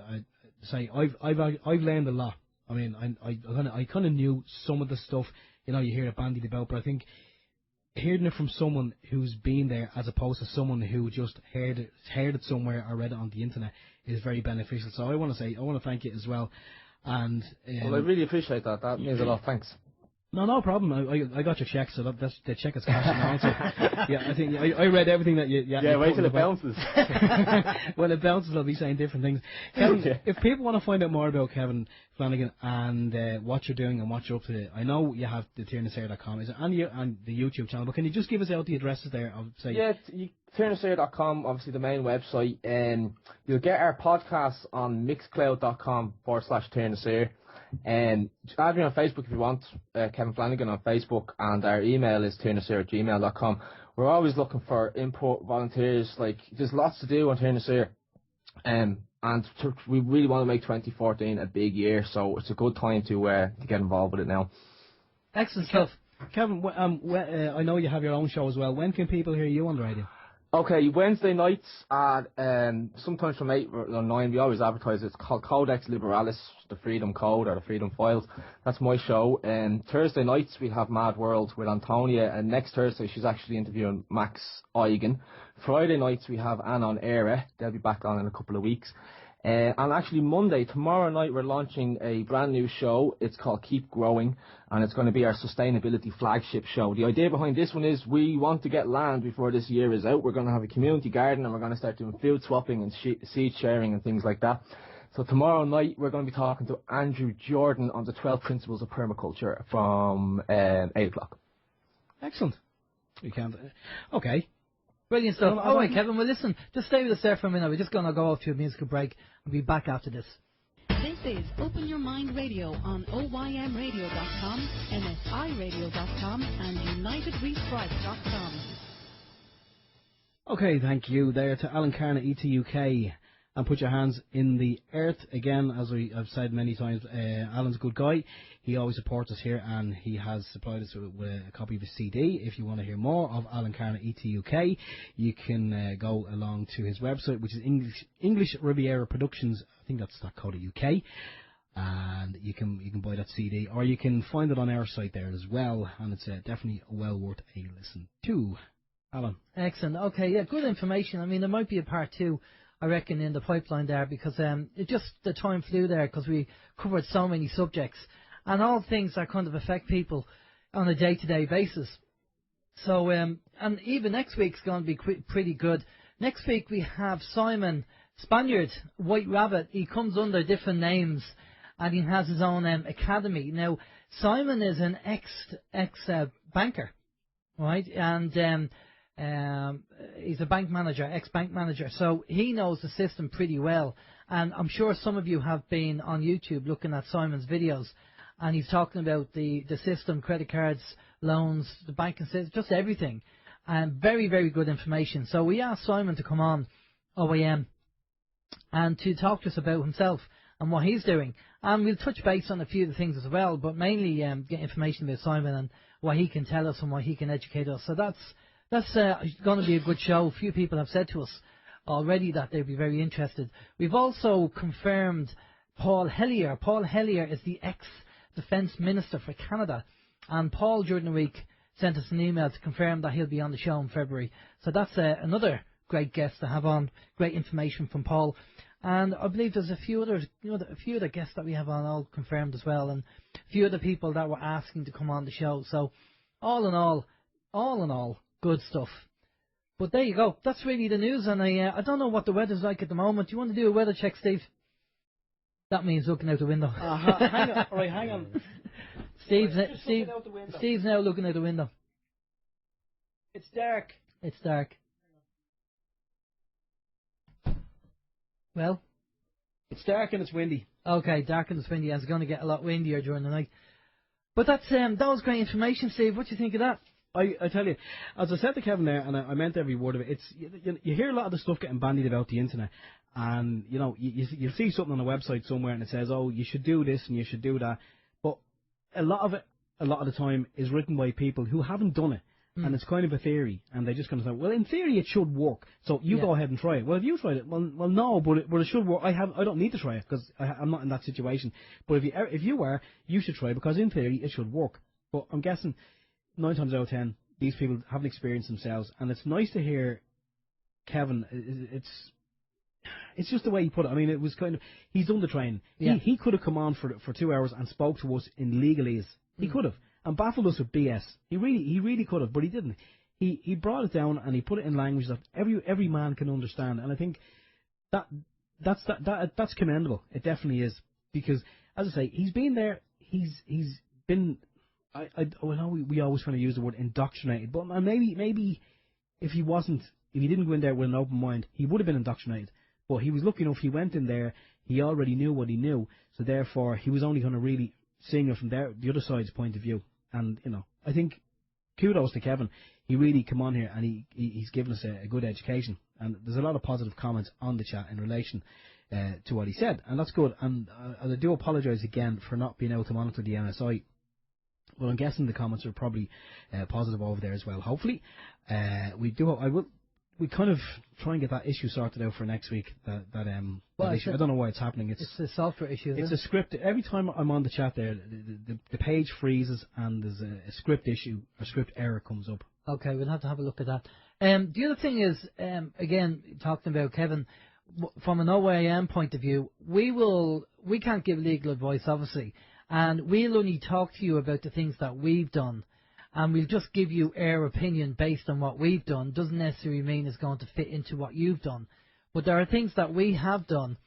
I've learned a lot. I mean, I kind of knew some of the stuff, you hear it bandied about, but I think hearing it from someone who's been there as opposed to someone who just heard it somewhere or read it on the internet is very beneficial. So I want to thank you as well. And well, I really appreciate that. That means a lot. Thanks. No problem. I got your check, so that's the check is cashing out. So, yeah, I think I read everything that you. Yeah, wait till it bounces. When it bounces, I'll be saying different things. Kevin, if people want to find out more about Kevin Flannagan and what you're doing and what you're up to, I know you have the Tíonasaor.com, is it, and the YouTube channel, but can you just give us out the addresses there? Yeah, Tíonasaor.com, obviously the main website, and you'll get our podcasts on mixcloud.com/Tíonasaor. And add me on Facebook if you want, Kevin Flannagan on Facebook, and our email is tíonasaor@gmail.com. We're always looking for input, volunteers. Like, there's lots to do on Tíonasaor, and we really want to make 2014 a big year, so it's a good time to get involved with it now. Excellent stuff. Kevin, I know you have your own show as well. When can people hear you on the radio? Okay, Wednesday nights at sometimes from 8 or 9, we always advertise. It's called Codex Liberalis, the Freedom Code or the Freedom Files. That's my show. Thursday nights we have Mad World with Antonia, and next Thursday she's actually interviewing Max Eigen. Friday nights we have Anne on Air. They'll be back on in a couple of weeks. And actually tomorrow night, we're launching a brand new show. It's called Keep Growing, and it's going to be our sustainability flagship show. The idea behind this one is we want to get land before this year is out. We're going to have a community garden, and we're going to start doing food swapping and seed sharing and things like that. So tomorrow night, we're going to be talking to Andrew Jordan on the 12 Principles of Permaculture from 8 o'clock. Excellent. We can't. Okay. Brilliant stuff. All right, Kevin. Well, listen, just stay with us there for a minute. We're just going to go off to a musical break and be back after this. This is Open Your Mind Radio on OYMradio.com, MSIRadio.com, and UnitedWeStrike.com. Okay, thank you there to Alan Carna, ETUK. And put your hands in the earth. Again, as I've said many times, Alan's a good guy. He always supports us here, and he has supplied us with a copy of his CD. If you want to hear more of Alan Carna, ETUK, you can go along to his website, which is English Riviera Productions. I think that's .co.uk. and you can buy that CD, or you can find it on our site there as well, and it's definitely well worth a listen to. Alan. Excellent. Okay, yeah, good information. I mean, there might be a part 2, I reckon, in the pipeline there, because it just, the time flew there because we covered so many subjects and all things that kind of affect people on a day-to-day basis. So, and even next week's going to be pretty good. Next week we have Simon Spaniard, White Rabbit. He comes under different names and he has his own academy. Now, Simon is an ex-banker, right? And he's a bank manager, ex-bank manager, so he knows the system pretty well. And I'm sure some of you have been on YouTube looking at Simon's videos, and he's talking about the system, credit cards, loans, the banking system, just everything. And very, very good information. So we asked Simon to come on OYM and to talk to us about himself and what he's doing. And we'll touch base on a few of the things as well, but mainly get information about Simon and what he can tell us and what he can educate us. So that's going to be a good show. A few people have said to us already that they'd be very interested. We've also confirmed Paul Hellyer. Paul Hellyer is the ex-Defence Minister for Canada. And Paul, during the week, sent us an email to confirm that he'll be on the show in February. So that's another great guest to have on. Great information from Paul. And I believe there's a few other guests that we have on all confirmed as well, and a few other people that were asking to come on the show. So all in all, good stuff. But there you go. That's really the news, and I don't know what the weather's like at the moment. Do you want to do a weather check, Steve? That means looking out the window. Hang on. Right, hang on. Steve's Steve's now looking out the window. It's dark. It's dark. Well? It's dark and it's windy. Okay, dark and it's windy, and it's going to get a lot windier during the night. But that was great information, Steve. What do you think of that? I tell you, as I said to Kevin there, and I meant every word of it, it's you hear a lot of the stuff getting bandied about the internet, and you see something on a website somewhere and it says, oh, you should do this and you should do that, but a lot of the time is written by people who haven't done it, and it's kind of a theory, and they just kind of say, well, in theory it should work, so you go ahead and try it. Well, have you tried it? Well, no, but it should work. I don't need to try it because I'm not in that situation. But if you were, you should try it because in theory it should work. But I'm guessing 9 times out of 10, these people haven't experienced themselves, and it's nice to hear Kevin. It's just the way he put it. I mean, it was kind of, he's done the training. Yeah. He could have come on for 2 hours and spoke to us in legalese. He could have, and baffled us with BS. He really could have, but he didn't. He brought it down and he put it in language that every man can understand, and I think that's commendable. It definitely is, because as I say, he's been there. He's been. I know we always kind of use the word indoctrinated, but maybe if he didn't go in there with an open mind, he would have been indoctrinated. But he was lucky enough. He went in there. He already knew what he knew, so therefore he was only going to really seeing it from the other side's point of view. And I think kudos to Kevin. He really come on here and he's given us a good education. And there's a lot of positive comments on the chat in relation to what he said, and that's good. And I do apologise again for not being able to monitor the NSI. Well, I'm guessing the comments are probably positive over there as well. Hopefully, we kind of try and get that issue sorted out for next week. That issue. I don't know why it's happening. It's a software issue. It's a script. Every time I'm on the chat there, the page freezes and there's a script issue, a script error comes up. Okay, we'll have to have a look at that. The other thing is, again, talking about Kevin, from an OYM point of view, we can't give legal advice, obviously. And we'll only talk to you about the things that we've done. And we'll just give you our opinion based on what we've done. Doesn't necessarily mean it's going to fit into what you've done. But there are things that we have done,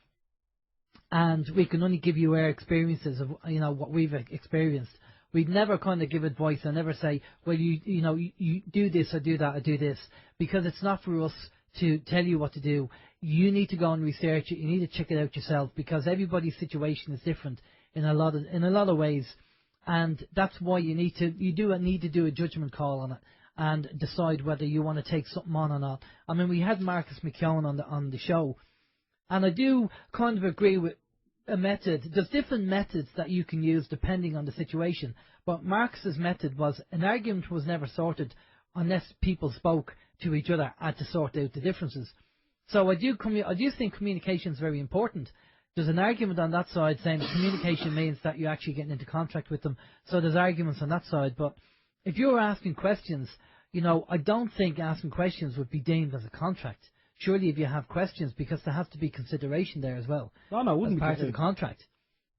and we can only give you our experiences of what we've experienced. We'd never kind of give advice and never say, well, you do this or do that or do this, because it's not for us to tell you what to do. You need to go and research it. You need to check it out yourself, because everybody's situation is different in a lot of ways, and that's why you need to do a judgment call on it and decide whether you want to take something on or not. I mean, we had Marcus McKeown on the show, and I do kind of agree with a method. There's different methods that you can use depending on the situation, but Marcus's method was an argument was never sorted unless people spoke to each other and to sort out the differences. So I do think communication is very important. there's an argument on that side saying that communication means that you're actually getting into contract with them. So there's arguments on that side. But if you're asking questions, I don't think asking questions would be deemed as a contract. Surely if you have questions, because there has to be consideration there as well. No, it wouldn't as be part of the contract.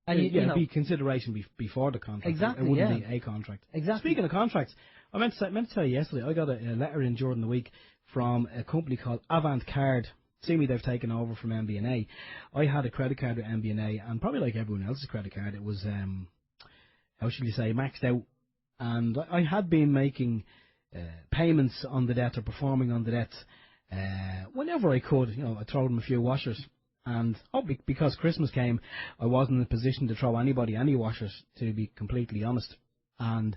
And it'd be consideration before the contract. Exactly, it wouldn't be a contract. Exactly. Speaking of contracts, I meant to tell you yesterday, I got a letter in during the week from a company called Avant Card. See me, they've taken over from MBNA. I had a credit card with MBNA, and probably like everyone else's credit card, it was, how should you say, maxed out. And I had been making payments on the debt or performing on the debt whenever I could. I throw them a few washers. And because Christmas came, I wasn't in a position to throw anybody any washers, to be completely honest. And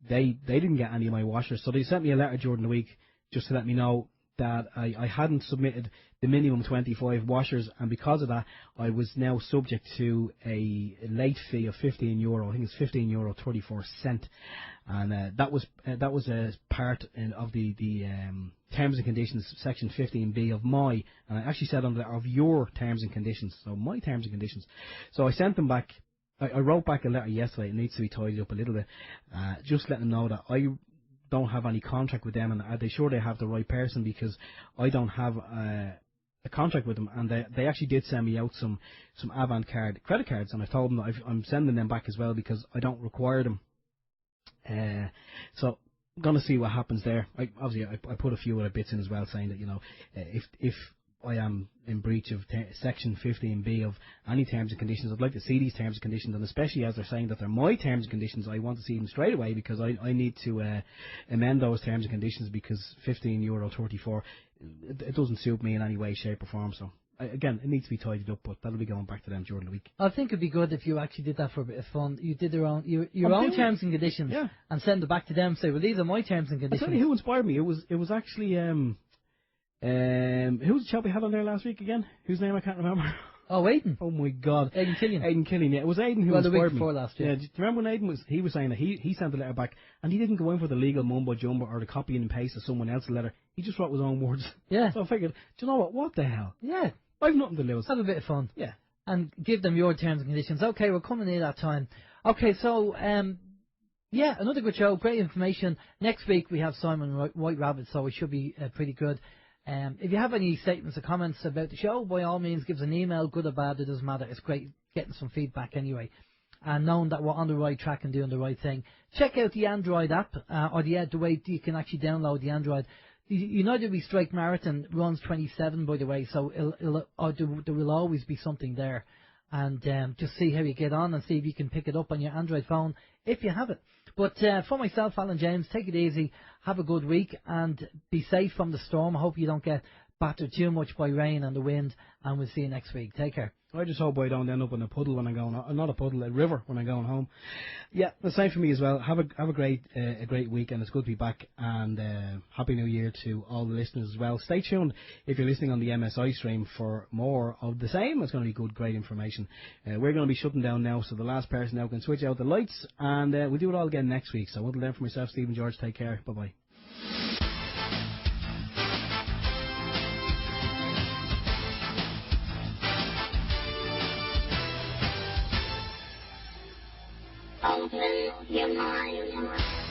they didn't get any of my washers, so they sent me a letter during the week just to let me know that I hadn't submitted the minimum 25 washers, and because of that, I was now subject to a late fee of €15. I think it's €15.34, and that was a part of the terms and conditions, section 15B of my, and I actually said on there of your terms and conditions, so my terms and conditions. So I sent them back. I wrote back a letter yesterday. It needs to be tidied up a little bit, just letting them know that I don't have any contract with them, and are they sure they have the right person, because I don't have a contract with them, and they actually did send me out some Avant Card credit cards, and I told them that I'm sending them back as well because I don't require them. So I'm going to see what happens there. I put a few other bits in as well, saying that if I am in breach of section 15B of any terms and conditions, I'd like to see these terms and conditions, and especially as they're saying that they're my terms and conditions, I want to see them straight away, because I need to amend those terms and conditions, because €15.34, it doesn't suit me in any way, shape or form. So again, it needs to be tidied up, but that'll be going back to them during the week. I think it'd be good if you actually did that for a bit of fun. You did your own terms and conditions, and send it back to them. Say, well, these are my terms and conditions. I'll tell you who inspired me. It was actually who's the chap we had on there last week again? Whose name I can't remember. Oh, Aidan. Oh my God. Aidan Killian. Aidan Killian, yeah. It was Aidan who inspired me. the week before last year. Yeah, do you remember when Aidan was saying that he sent the letter back, and he didn't go in for the legal mumbo jumbo or the copy and paste of someone else's letter. He just wrote his own words. Yeah. So I figured, do you know what? What the hell? Yeah. I've nothing to lose. Have a bit of fun. Yeah. And give them your terms and conditions. Okay, we're coming in that time. Okay, so yeah, another good show. Great information. Next week we have Simon White Rabbit, so it should be pretty good. If you have any statements or comments about the show, by all means, give us an email, good or bad, it doesn't matter. It's great getting some feedback anyway. And knowing that we're on the right track and doing the right thing. Check out the Android app, or the way you can actually download the Android. The United We Strike Marathon runs 27, by the way, so there will always be something there. And just see how you get on and see if you can pick it up on your Android phone if you have it. But for myself, Alan James, take it easy, have a good week, and be safe from the storm. I hope you don't get battered too much by rain and the wind, and we'll see you next week. Take care. I just hope I don't end up in a puddle when I'm going home. Not a puddle, a river when I'm going home. Yeah, the same for me as well. Have a great week, and it's good to be back. And Happy New Year to all the listeners as well. Stay tuned if you're listening on the MSI stream for more of the same. It's going to be good, great information. We're going to be shutting down now, so the last person now can switch out the lights, and we'll do it all again next week. So until then, for myself, Stephen George, take care. Bye bye. Open your mind.